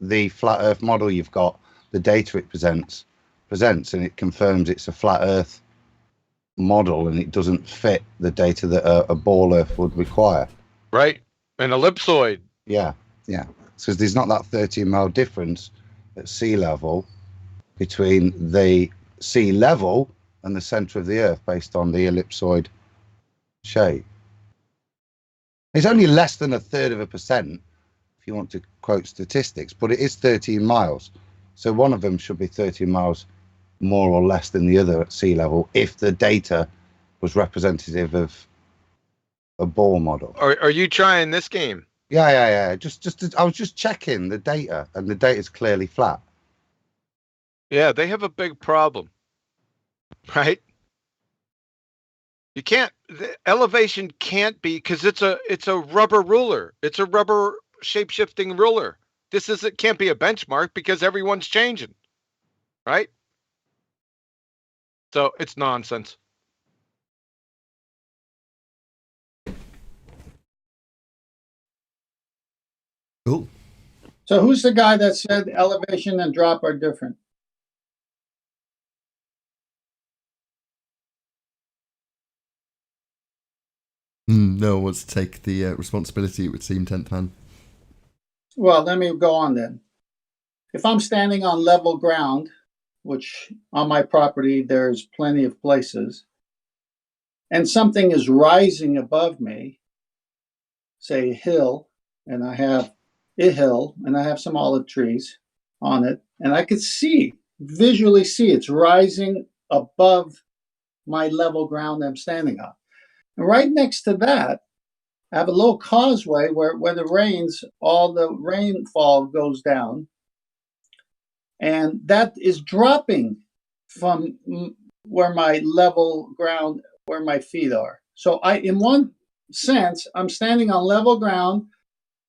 the flat Earth model you've got, the data it presents, and it confirms it's a flat Earth model, and it doesn't fit the data that a ball Earth would require. Right, an ellipsoid. Yeah. So there's not that 13-mile difference at sea level between the sea level and the center of the Earth based on the ellipsoid shape. It's only less than 1/3% if you want to quote statistics, but it is 13 miles. So one of them should be 13 miles more or less than the other at sea level if the data was representative of a ball model. Are you trying this game? Yeah. I was just checking the data, and the data is clearly flat. Yeah, they have a big problem, right? You can't. The elevation can't be, because it's a rubber ruler. It's a rubber shape-shifting ruler. Can't be a benchmark, because everyone's changing, right? So it's nonsense. Cool. So who's the guy that said elevation and drop are different? No one wants to take the responsibility, it would seem, 10th man. Well, let me go on then. If I'm standing on level ground, which on my property there's plenty of places, and something is rising above me, say a hill, and I have some olive trees on it, and I could visually see it's rising above my level ground I'm standing on. And right next to that, I have a little causeway where when it rains, all the rainfall goes down, and that is dropping from where my level ground, where my feet are. So in one sense, I'm standing on level ground,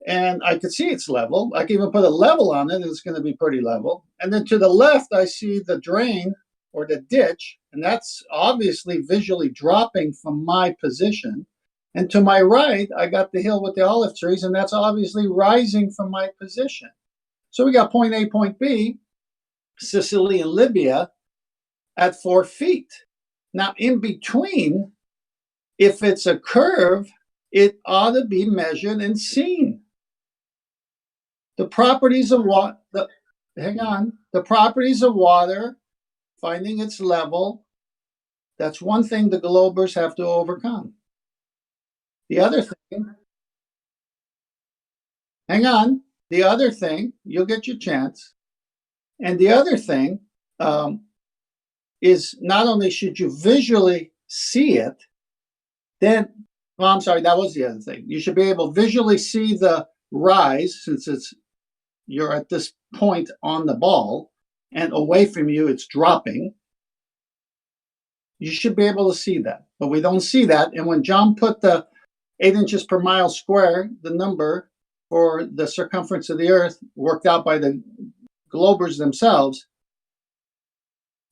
and I could see it's level. I can even put a level on it, and it's going to be pretty level. And then to the left, I see the drain or the ditch, and that's obviously visually dropping from my position. And to my right, I got the hill with the olive trees, and that's obviously rising from my position. So we got point A, point B, Sicily and Libya, at 4 feet. Now, in between, if it's a curve, it ought to be measured and seen. The properties of water, the properties of water, finding its level, that's one thing the globers have to overcome. The other thing, the other thing, you'll get your chance. And the other thing is not only should you visually see it, then, well, I'm sorry, that was the other thing. You should be able to visually see the rise, since you're at this point on the ball, and away from you it's dropping. You should be able to see that, but we don't see that. And when John put the 8 inches per mile square, the number for the circumference of the Earth worked out by the globers themselves,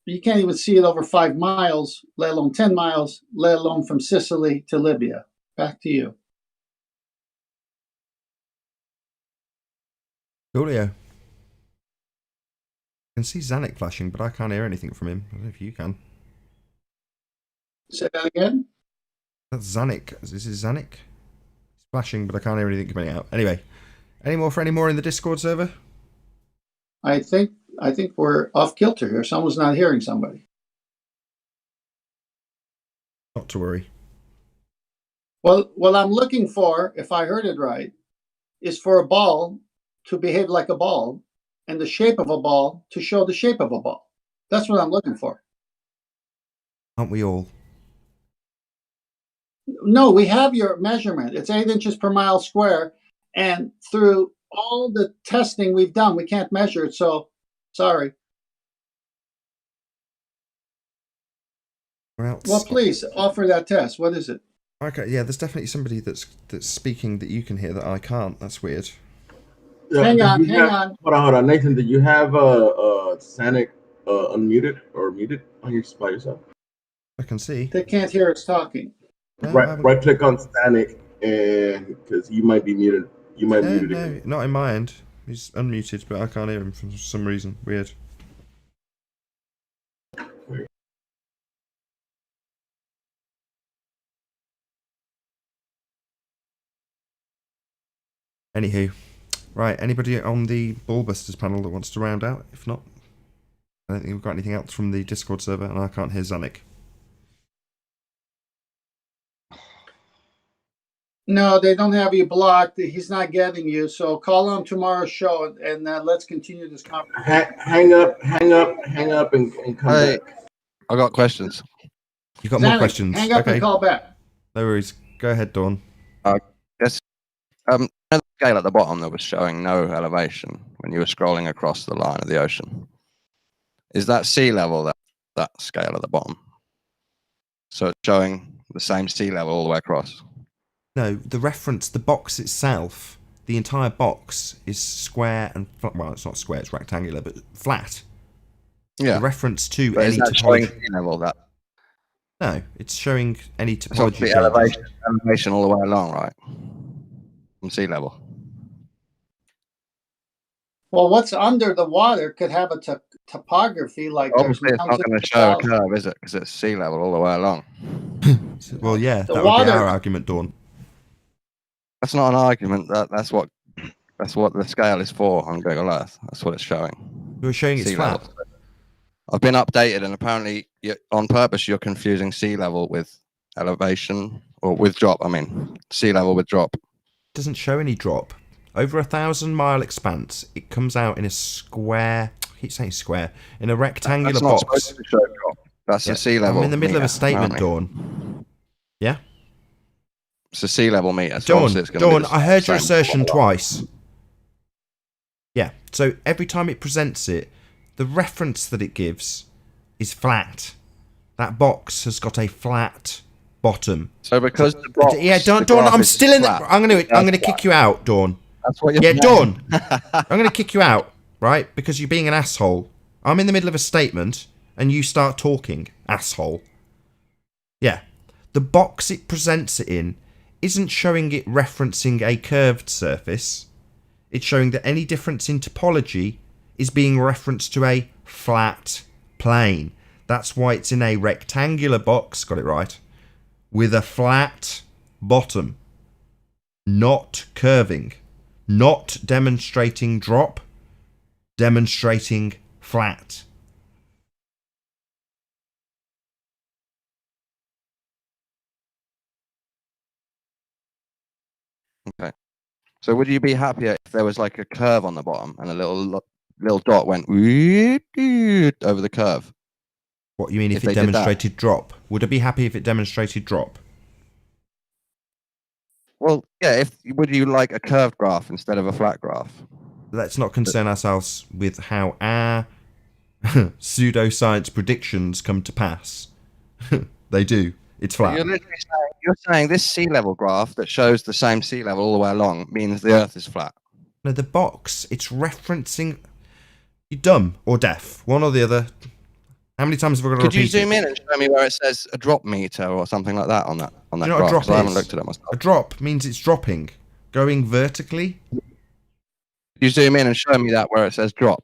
you can't even see it over 5 miles, let alone 10 miles, let alone from Sicily to Libya. Back to you. Coolio. I can see Zanuck flashing, but I can't hear anything from him. I don't know if you can. Say that again? That's Zanuck. This is Zanuck. It's flashing, but I can't hear anything coming out. Anyway, any more in the Discord server? I think we're off kilter here. Someone's not hearing somebody. Not to worry. Well, what I'm looking for, if I heard it right, is for a ball to behave like a ball, and the shape of a ball to show the shape of a ball. That's what I'm looking for. Aren't we all? No, we have your measurement. It's 8 inches per mile square, and through all the testing we've done, we can't measure it, so sorry. Well, please offer that test. What is it? Okay, yeah, there's definitely somebody that's speaking that you can hear that I can't. That's weird. Hang on. Hold on, Nathan. Did you have Zanuck unmuted or muted on by yourself? I can see. They can't hear us talking. No, right click on Zanuck, and because you might be muted. You might mute it again. No, not in my end. He's unmuted, but I can't hear him for some reason. Weird. Anywho, right, anybody on the Ballbusters panel that wants to round out? If not, I don't think we've got anything else from the Discord server, and I can't hear Zanuck. No, they don't have you blocked. He's not getting you, so call on tomorrow's show, and let's continue this conversation. Hang up, and come back. I got questions. You got more questions? Hang up and call back. No worries. Go ahead, Dawn. Yes. The scale at the bottom that was showing no elevation when you were scrolling across the line of the ocean. Is that sea level, that scale at the bottom? So it's showing the same sea level all the way across? No, the reference, the box itself, the entire box is square and flat. Well, it's not square, it's rectangular, but flat. Yeah. The reference to but any is that topology. showing sea level, that? No, it's showing any So topology. the elevation all the way along, right? From sea level. Well, what's under the water could have a topography like. Obviously, it's not going to show a curve, is it? Because it's sea level all the way along. Well, yeah, that would be our argument, Dawn. That's not an argument. That's what the scale is for on Google Earth. That's what it's showing. You're showing it's flat. I've been updated, and apparently, on purpose, you're confusing sea level with elevation or with drop. I mean, sea level with drop. It doesn't show any drop. Over 1,000 mile expanse, it comes out in a square. I keep saying square, in a rectangular That's not box. supposed to show drop. That's the sea level. I'm in the middle of a meter, statement, apparently. Dawn. Yeah. It's a sea level meter. So Dawn, I heard your assertion twice. Yeah, so every time it presents it, the reference that it gives is flat. That box has got a flat bottom. So because the box, yeah, Dawn, the graph I'm is still in. flat, I'm gonna kick you out, Dawn. That's what you're Yeah, saying. Dawn. I'm gonna kick you out, right? Because you're being an asshole. I'm in the middle of a statement, and you start talking, asshole. Yeah, the box it presents it in isn't showing it referencing a curved surface. It's showing that any difference in topology is being referenced to a flat plane. That's why it's in a rectangular box, got it right, with a flat bottom. Not curving. Not demonstrating drop. Demonstrating flat. Okay. So would you be happier if there was like a curve on the bottom and a little dot went over the curve? What you mean if it they did that? demonstrated drop? Would I be happy if it demonstrated drop? Well, yeah. Would you like a curved graph instead of a flat graph? Let's not concern ourselves with how our pseudoscience predictions come to pass. They do. It's flat. You're saying this sea level graph that shows the same sea level all the way along means the Earth is flat. No, the box, it's referencing... You're dumb or deaf, one or the other. How many times have I got to repeat it? Could you zoom in and show me where it says a drop meter or something like that on that Do you know what graph? a drop 'Cause I haven't is? looked at it myself. A drop means it's dropping. Going vertically. You zoom in and show me that where it says drop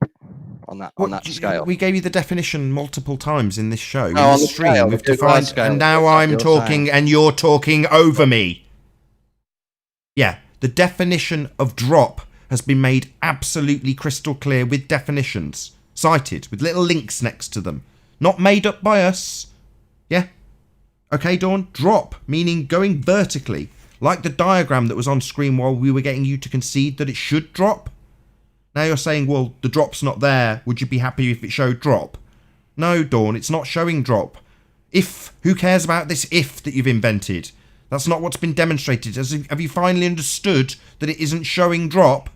on that scale. We gave you the definition multiple times in this show. No, in on the the stream, scale, we've the defined, scale, and now that's what I'm you're talking saying. and you're talking over me. Yeah, the definition of drop has been made absolutely crystal clear with definitions, cited, with little links next to them. Not made up by us. Yeah? Okay, Dawn? Drop, meaning going vertically. Like the diagram that was on screen while we were getting you to concede that it should drop. Now you're saying, well, the drop's not there. Would you be happy if it showed drop? No, Dawn, it's not showing drop. If, who cares about this if that you've invented? That's not what's been demonstrated. Have you finally understood that it isn't showing drop?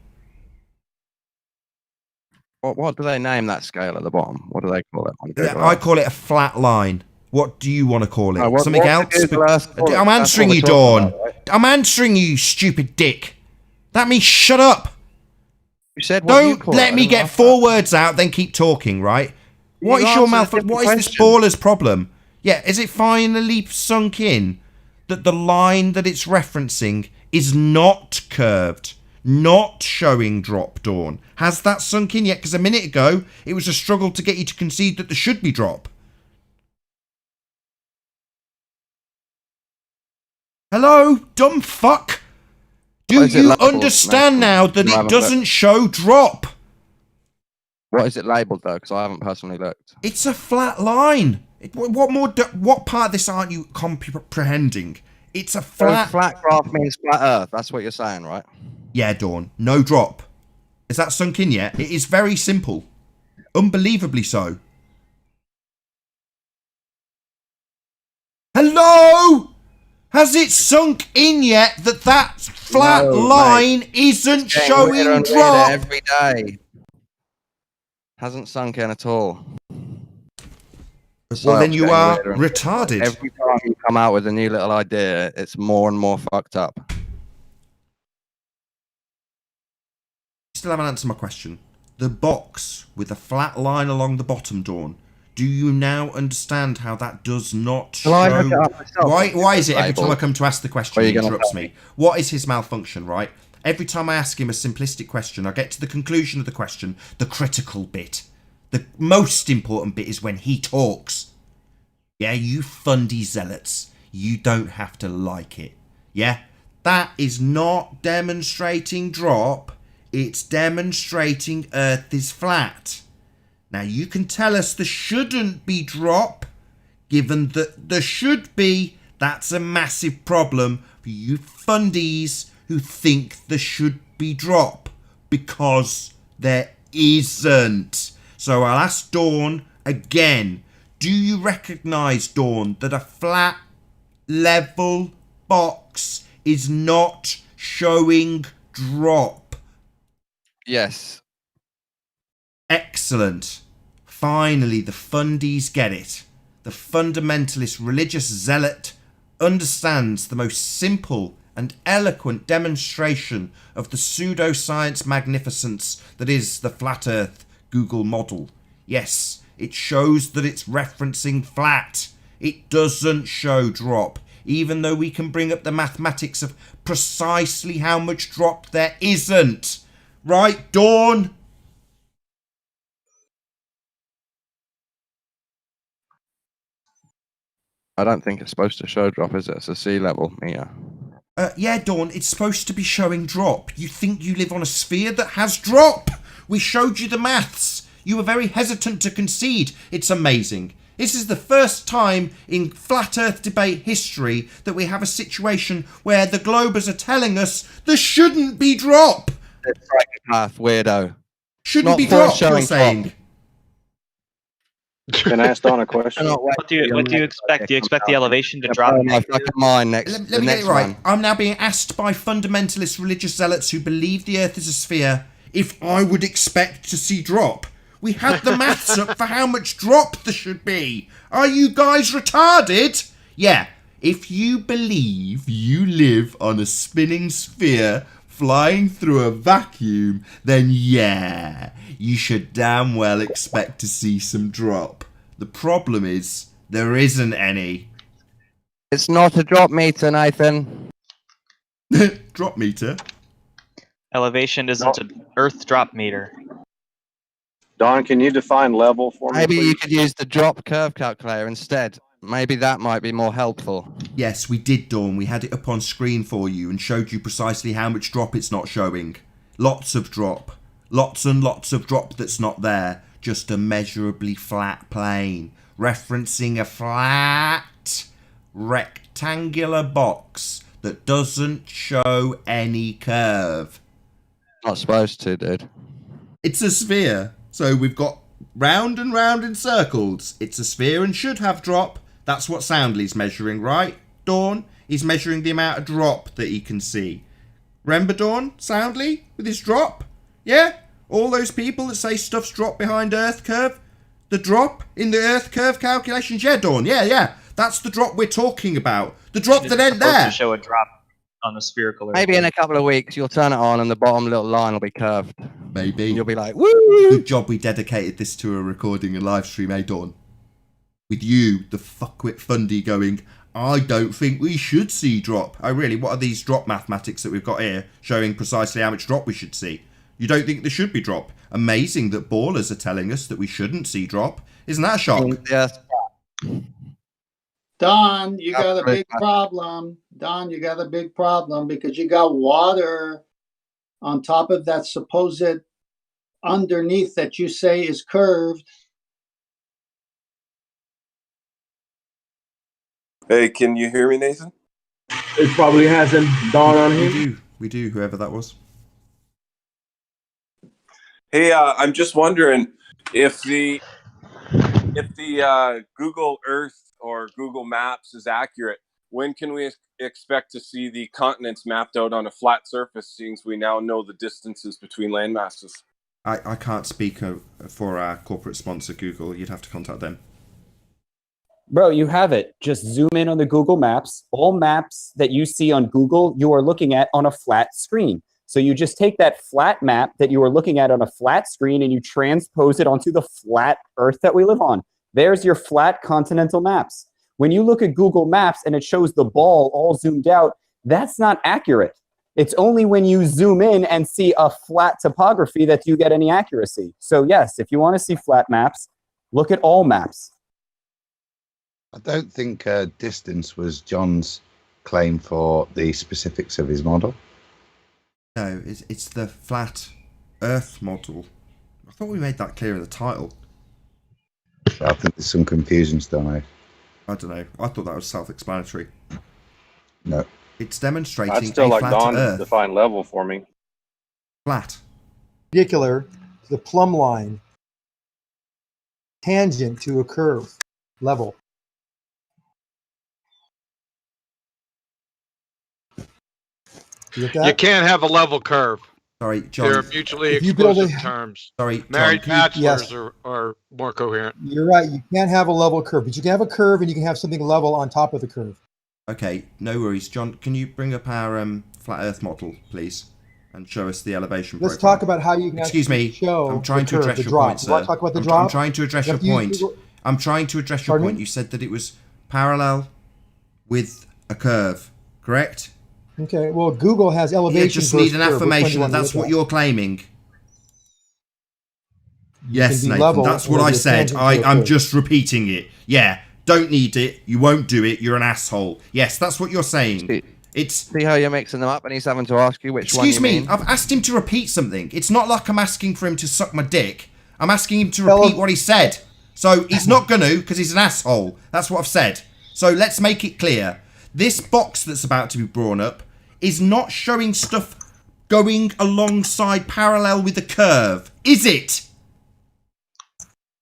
What do they name that scale at the bottom? What do they call it? On Google I Earth? call it a flat line. What do you want to call it? No, Something what's else? the Google Earth call it? I'm That's answering what you, we're talking Dawn. about, right? I'm answering you, stupid dick. That means shut up. You said what you Don't call let it. me get 4 words out, then keep talking, right? What You is your answered a mouth? different What is this question. baller's problem? Yeah, is it finally sunk in that the line that it's referencing is not curved, not showing drop, Dawn? Has that sunk in yet? Because a minute ago, it was a struggle to get you to concede that there should be drop. Hello, dumb fuck. Do What is it you labelled, understand Nathan? now that You it haven't doesn't looked. show drop? What is it labelled though? Because I haven't personally looked. It's a flat line. What part of this aren't you comprehending? It's a flat... Flat graph means flat Earth. That's what you're saying, right? Yeah, Dawn. No drop. Is that sunk in yet? It is very simple. Unbelievably so. Hello? Has it sunk in yet that that flat No, line mate. isn't It's getting showing weirder and weirder drop? every day. Hasn't sunk in at all. Well, then It's you getting are weirder and weirder. retarded. Every time you come out with a new little idea, it's more and more fucked up. Still haven't answered my question. The box with a flat line along the bottom, Dawn. Do you now understand how that does not show... Well, I look it up myself. Why is it every time I Label. come to ask the question, What are he you gonna interrupts tell me? What is his malfunction, right? Every time I ask him a simplistic question, I get to the conclusion of the question, the critical bit. The most important bit is when he talks. Yeah, you fundy zealots. You don't have to like it. Yeah? That is not demonstrating drop. It's demonstrating Earth is flat. Now, you can tell us there shouldn't be drop. Given that there should be, that's a massive problem for you fundies who think there should be drop. Because there isn't. So I'll ask Dawn again. Do you recognise, Dawn, that a flat level box is not showing drop? Yes. Excellent. Finally, the fundies get it. The the fundamentalist religious zealot understands the most simple and eloquent demonstration of the pseudoscience magnificence that is the flat earth Google model. Yes, it shows that it's referencing flat. It doesn't show drop, even though we can bring up the mathematics of precisely how much drop there isn't. Right, Dawn? I don't think it's supposed to show drop, is it? It's a sea level meter. Yeah, Dawn, it's supposed to be showing drop. You think you live on a sphere that has drop? We showed you the maths. You were very hesitant to concede. It's amazing. This is the first time in flat earth debate history that we have a situation where the globers are telling us there shouldn't be drop. Psychopath weirdo. Shouldn't be drop, you're saying. Can I ask Dawn a question? What do you expect? Do you expect the elevation to drop? My fucking mind next. Let me get it right. I'm now being asked by fundamentalist religious zealots who believe the earth is a sphere if I would expect to see drop. We had the maths up for how much drop there should be. Are you guys retarded? Yeah, if you believe you live on a spinning sphere flying through a vacuum, then yeah, you should damn well expect to see some drop. The problem is, there isn't any. It's not a drop meter, Nathan. Drop meter? Elevation isn't an Earth drop meter. Dawn, can you define level for me? Maybe please? you could use the drop curve calculator instead. Maybe that might be more helpful. Yes, we did, Dawn. We had it up on screen for you and showed you precisely how much drop it's not showing. Lots of drop. Lots and lots of drop that's not there. Just a measurably flat plane. Referencing a flat rectangular box that doesn't show any curve. Not supposed to, dude. It's a sphere. So we've got round and round in circles. It's a sphere and should have drop. That's what Soundly's measuring, right, Dawn? He's measuring the amount of drop that he can see. Remember, Dawn, Soundly, with his drop? Yeah? All those people that say stuff's dropped behind Earth curve? The drop in the Earth curve calculations? Yeah, Dawn, yeah. That's the drop we're talking about. The drop that ain't there. To show a drop on the spherical Earth. Maybe in a couple of weeks you'll turn it on and the bottom little line will be curved. Maybe. And you'll be like, woo! Good job we dedicated this to a recording and live stream, eh, Dawn? With you, the fuckwit fundy, going, I don't think we should see drop. Oh, really? What are these drop mathematics that we've got here showing precisely how much drop we should see? You don't think there should be drop? Amazing that ballers are telling us that we shouldn't see drop. Isn't that a shock? Yes. Don, you got a big problem. Don, you got a big problem because you got water on top of that supposed underneath that you say is curved. Hey, can you hear me, Nathan? It probably hasn't dawned on him. We do, whoever that was. Hey, I'm just wondering if the Google Earth or Google Maps is accurate, when can we expect to see the continents mapped out on a flat surface, seeing as we now know the distances between land masses? I can't speak for our corporate sponsor, Google. You'd have to contact them. Bro, you have it. Just zoom in on the Google Maps. All maps that you see on Google, you are looking at on a flat screen. So you just take that flat map that you are looking at on a flat screen and you transpose it onto the flat Earth that we live on. There's your flat continental maps. When you look at Google Maps and it shows the ball all zoomed out, that's not accurate. It's only when you zoom in and see a flat topography that you get any accuracy. So yes, if you want to see flat maps, look at all maps. I don't think distance was John's claim for the specifics of his model. No, it's the flat Earth model. I thought we made that clear in the title. I think there's some confusion still now. I don't know. I thought that was self-explanatory. No. It's demonstrating I'd still a like flat Dawn to Earth. define level for me. Flat. Perpendicular to the plumb line, tangent to a curve, level. You can't have a level curve. Sorry, John. They're mutually If you build exclusive a- terms. Sorry, Married John. bachelors Yes. are more coherent. You're right. You can't have a level curve, but you can have a curve and you can have something level on top of the curve. Okay, no worries. John, can you bring up our flat Earth model, please? And show us the elevation Let's profile. talk about how you can Excuse actually me. show I'm trying the to curve, address the your drop. point, You sir. want to talk about the I'm drop? trying to address You your have to use point. Google- I'm trying to address your Pardon point. me? You said that it was parallel with a curve, correct? Okay, well, Google has elevation. You just need an versus curve. Which one do you affirmation want that to that's look what at? you're claiming. You Yes, can be Nathan, level that's and what there'll I be a said. tangent to a I'm curve. just repeating it. Yeah, don't need it. You won't do it. You're an asshole. Yes, that's what you're saying. It's See how you're mixing them up, and he's having to ask you which one you Excuse me, mean? I've asked him to repeat something. It's not like I'm asking for him to suck my dick. I'm asking him to repeat what he said. So he's not going to because he's an asshole. That's what I've said. So let's make it clear. This box that's about to be drawn up is not showing stuff going alongside parallel with the curve, is it?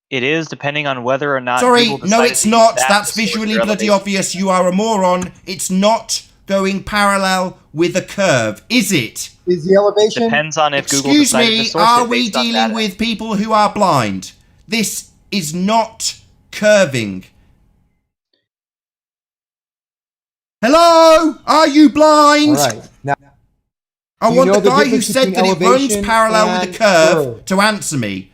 It is, depending on whether or not. Sorry, Google no decided it's to use not. that That's to source visually your bloody elevation. obvious. You are a moron. It's not going parallel with a curve, is it? Is the elevation? Depends on if Google Excuse decided me, to source are it we based on dealing data. with people who are blind? This is not curving. Hello? Are you blind? All right. Now, I do you want know the the guy who difference said that between it runs elevation parallel with and a curve curve? to answer me.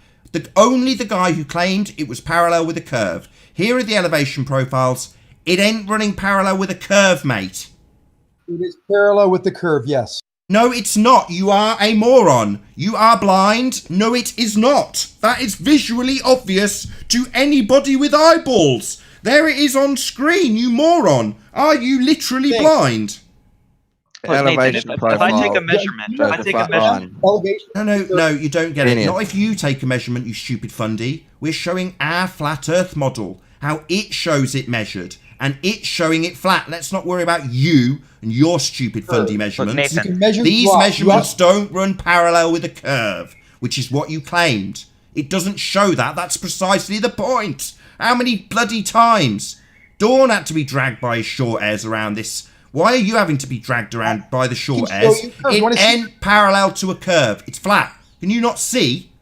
Only the guy who claimed it was parallel with a curve. Here are the elevation profiles. It ain't running parallel with a curve, mate. it is parallel with the curve, yes. No, it's not. You are a moron. You are blind. No, it is not. That is visually obvious to anybody with eyeballs. There it is on screen, you moron. Are you literally blind? Look, Nathan, if I take a measurement, shows the flat line. Elevation. No, you don't get it. Genius. Not if you take a measurement, you stupid fundy. We're showing our flat Earth model, how it shows it measured, and it's showing it flat. Let's not worry about you and your stupid fundy measurements. Nathan, You can measure These drop. measurements don't run parallel with a curve, which is what you claimed. It doesn't show that. That's precisely the point. How many bloody times? Dawn had to be dragged by his short hairs around this. Why are you having to be dragged around by the short I can show hairs? you a curve. You wanna It see- ain't parallel to a curve. It's flat. Can you not see?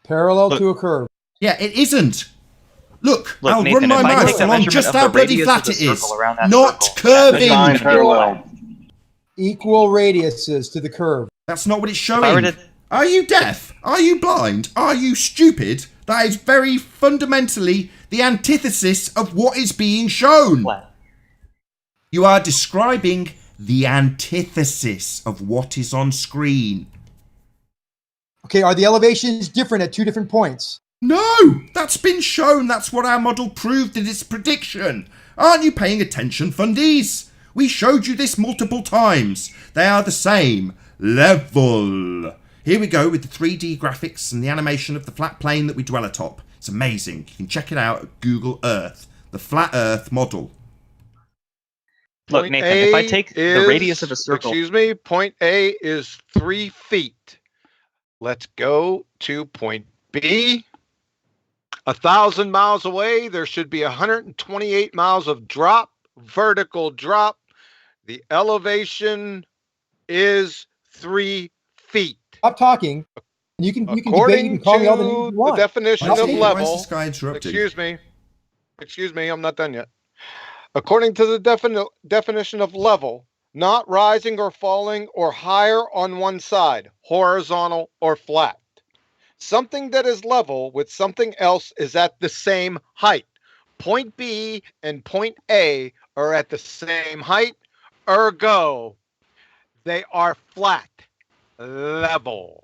Parallel Look. to a curve. Yeah, it isn't. Look, Look, I'll Nathan, run my if I mouth take a along measurement just of how the bloody radius flat of the it is. circle around that Not circle, curving. Design parallel. Equal radiuses to the curve. That's not what it's If I were showing. to- Are you deaf? Are you blind? Are you stupid? That is very fundamentally the antithesis of what is being shown. Flat. You are describing the antithesis of what is on screen. Okay, are the elevations different at two different points? No, that's been shown. That's what our model proved in its prediction. Aren't you paying attention, fundies? We showed you this multiple times. They are the same level. Here we go with the 3D graphics and the animation of the flat plane that we dwell atop. It's amazing. You can check it out at Google Earth, the flat Earth model. Look, Point Nathan, A if I take the is- radius of a circle, Excuse me. Point A is 3 feet. Let's go to point B. 1,000 miles away, there should be 128 miles of drop, vertical drop. The elevation is 3 feet. Stop talking. You can debate. You According can call me all the names to you the want. definition Why is of he- why is level, this guy interrupting? excuse me, I'm not done yet. According to the definition of level, not rising or falling or higher on one side, horizontal or flat. Something that is level with something else is at the same height. Point B and point A are at the same height, ergo, they are flat, level.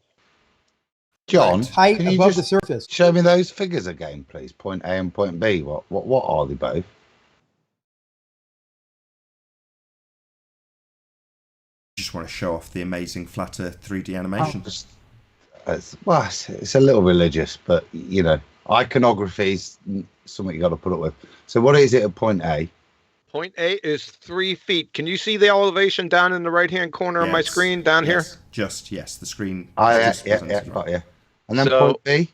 John, Height can you above the just surface. show me those figures again, please? Point A and point B. What are they both? Just want to show off the amazing flat Earth 3D animation. It's a little religious, but you know, iconography is something you got to put up with. So, what is it at point A? Point A is 3 feet. Can you see the elevation down in the right-hand corner of my Yes, screen down here? Yes, the screen. Yeah, is yeah, presented got right. you. And then So- point B.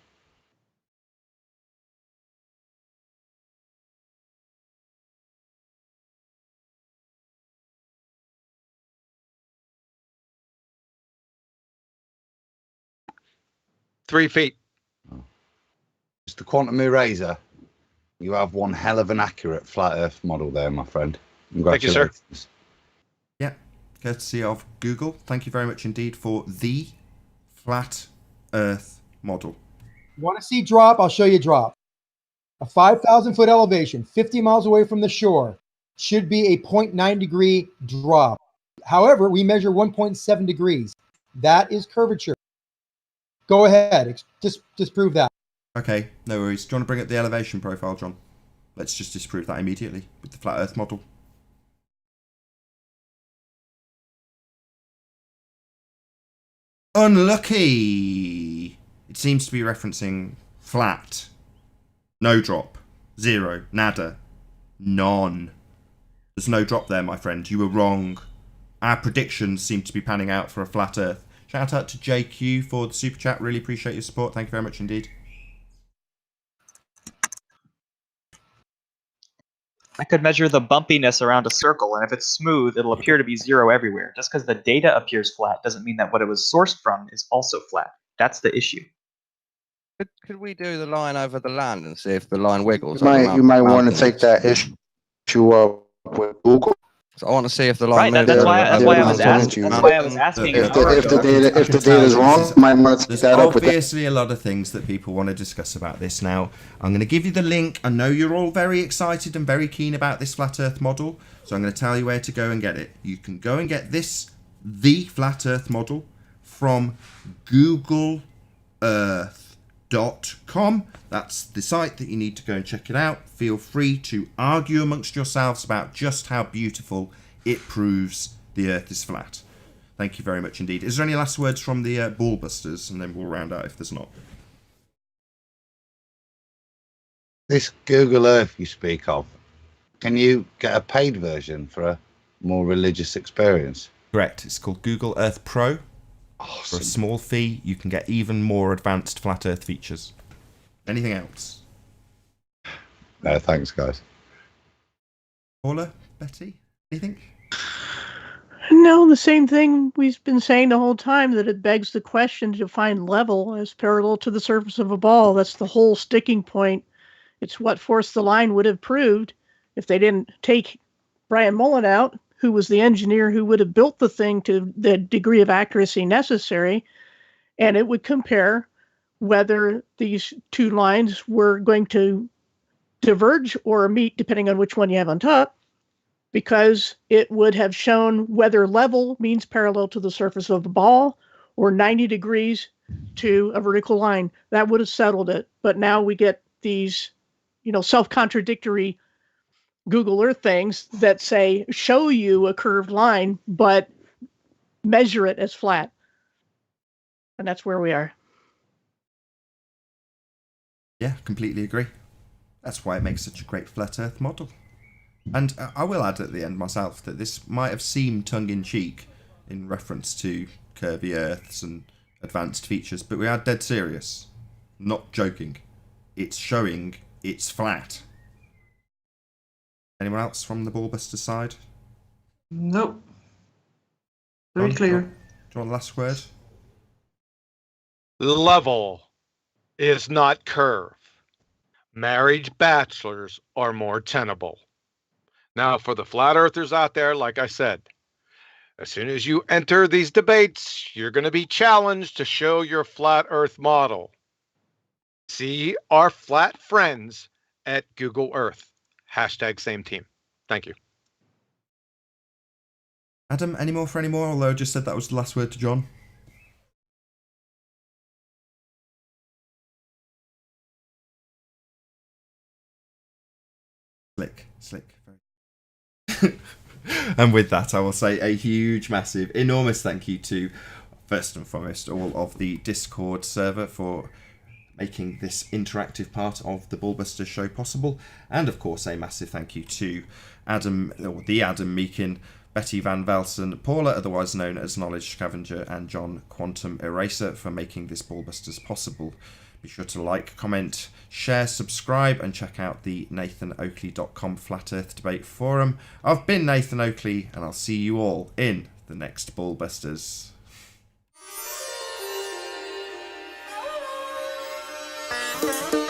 3 feet. Mr. Quantum Eraser, you have one hell of an accurate flat Earth model there, my friend. Thank you, sir. Congratulations. Yeah, courtesy of Google. Thank you very much indeed for the flat Earth model. Want to see drop? I'll show you drop. A 5,000-foot elevation, 50 miles away from the shore, should be a 0.9 degree drop. However, we measure 1.7 degrees. That is curvature. Go ahead, disprove that. Okay, no worries. Do you want to bring up the elevation profile, John? Let's just disprove that immediately with the flat Earth model. Unlucky! It seems to be referencing flat. No drop. Zero. Nada. None. There's no drop there, my friend. You were wrong. Our predictions seem to be panning out for a flat Earth. Shout out to JQ for the super chat. Really appreciate your support. Thank you very much indeed. I could measure the bumpiness around a circle, and if it's smooth, it'll appear to be 0 everywhere. Just because the data appears flat doesn't mean that what it was sourced from is also flat. That's the issue. Could we do the line over the land and see if the line wiggles? You might want to take that issue up with Google. So I want to see if the line Right, moves. that's why I was asking. If the data is wrong, you might want to take There's that up with that. obviously a lot of things that people want to discuss about this now. I'm going to give you the link. I know you're all very excited and very keen about this flat Earth model, so I'm going to tell you where to go and get it. You can go and get the flat Earth model, from googleearth.com. That's the site that you need to go and check it out. Feel free to argue amongst yourselves about just how beautiful it proves the Earth is flat. Thank you very much indeed. Is there any last words from the Ballbusters? And then we'll round out if there's not. This Google Earth you speak of, can you get a paid version for a more religious experience? Correct. It's called Google Earth Pro. Awesome. For a small fee, you can get even more advanced flat Earth features. Anything else? No, thanks, guys. Paula, Betty, anything? No, the same thing we've been saying the whole time, that it begs the question to define level as parallel to the surface of a ball. That's the whole sticking point. It's what Force the Line would have proved if they didn't take Brian Mullen out, who was the engineer who would have built the thing to the degree of accuracy necessary, and it would compare whether these two lines were going to diverge or meet, depending on which one you have on top, because it would have shown whether level means parallel to the surface of the ball or 90 degrees to a vertical line. That would have settled it. But now we get these, self-contradictory Google Earth things that say, show you a curved line, but measure it as flat. And that's where we are. Yeah, completely agree. That's why it makes such a great flat Earth model. And I will add at the end myself that this might have seemed tongue-in-cheek in reference to curvy Earths and advanced features, but we are dead serious. Not joking. It's showing it's flat. Anyone else from the Ballbuster side? Nope. Very John, clear. Do you want the last word? Level is not curve. Married bachelors are more tenable. Now, for the flat earthers out there, like I said, as soon as you enter these debates, you're going to be challenged to show your flat earth model. See our flat friends at Google Earth. #same team. Thank you. Adam, any more for any more? Although I just said that was the last word to John. Slick. And with that, I will say a huge, massive, enormous thank you to, first and foremost, all of the Discord server for making this interactive part of the Ballbusters show possible. And of course, a massive thank you to the Adam Meakin, Betty Van Velsen, Paula, otherwise known as Knowledge Scavenger, and John Quantum Eraser for making this Ballbusters possible. Be sure to like, comment, share, subscribe, and check out the NathanOakley.com Flat Earth Debate Forum. I've been Nathan Oakley, and I'll see you all in the next Ballbusters. Bye.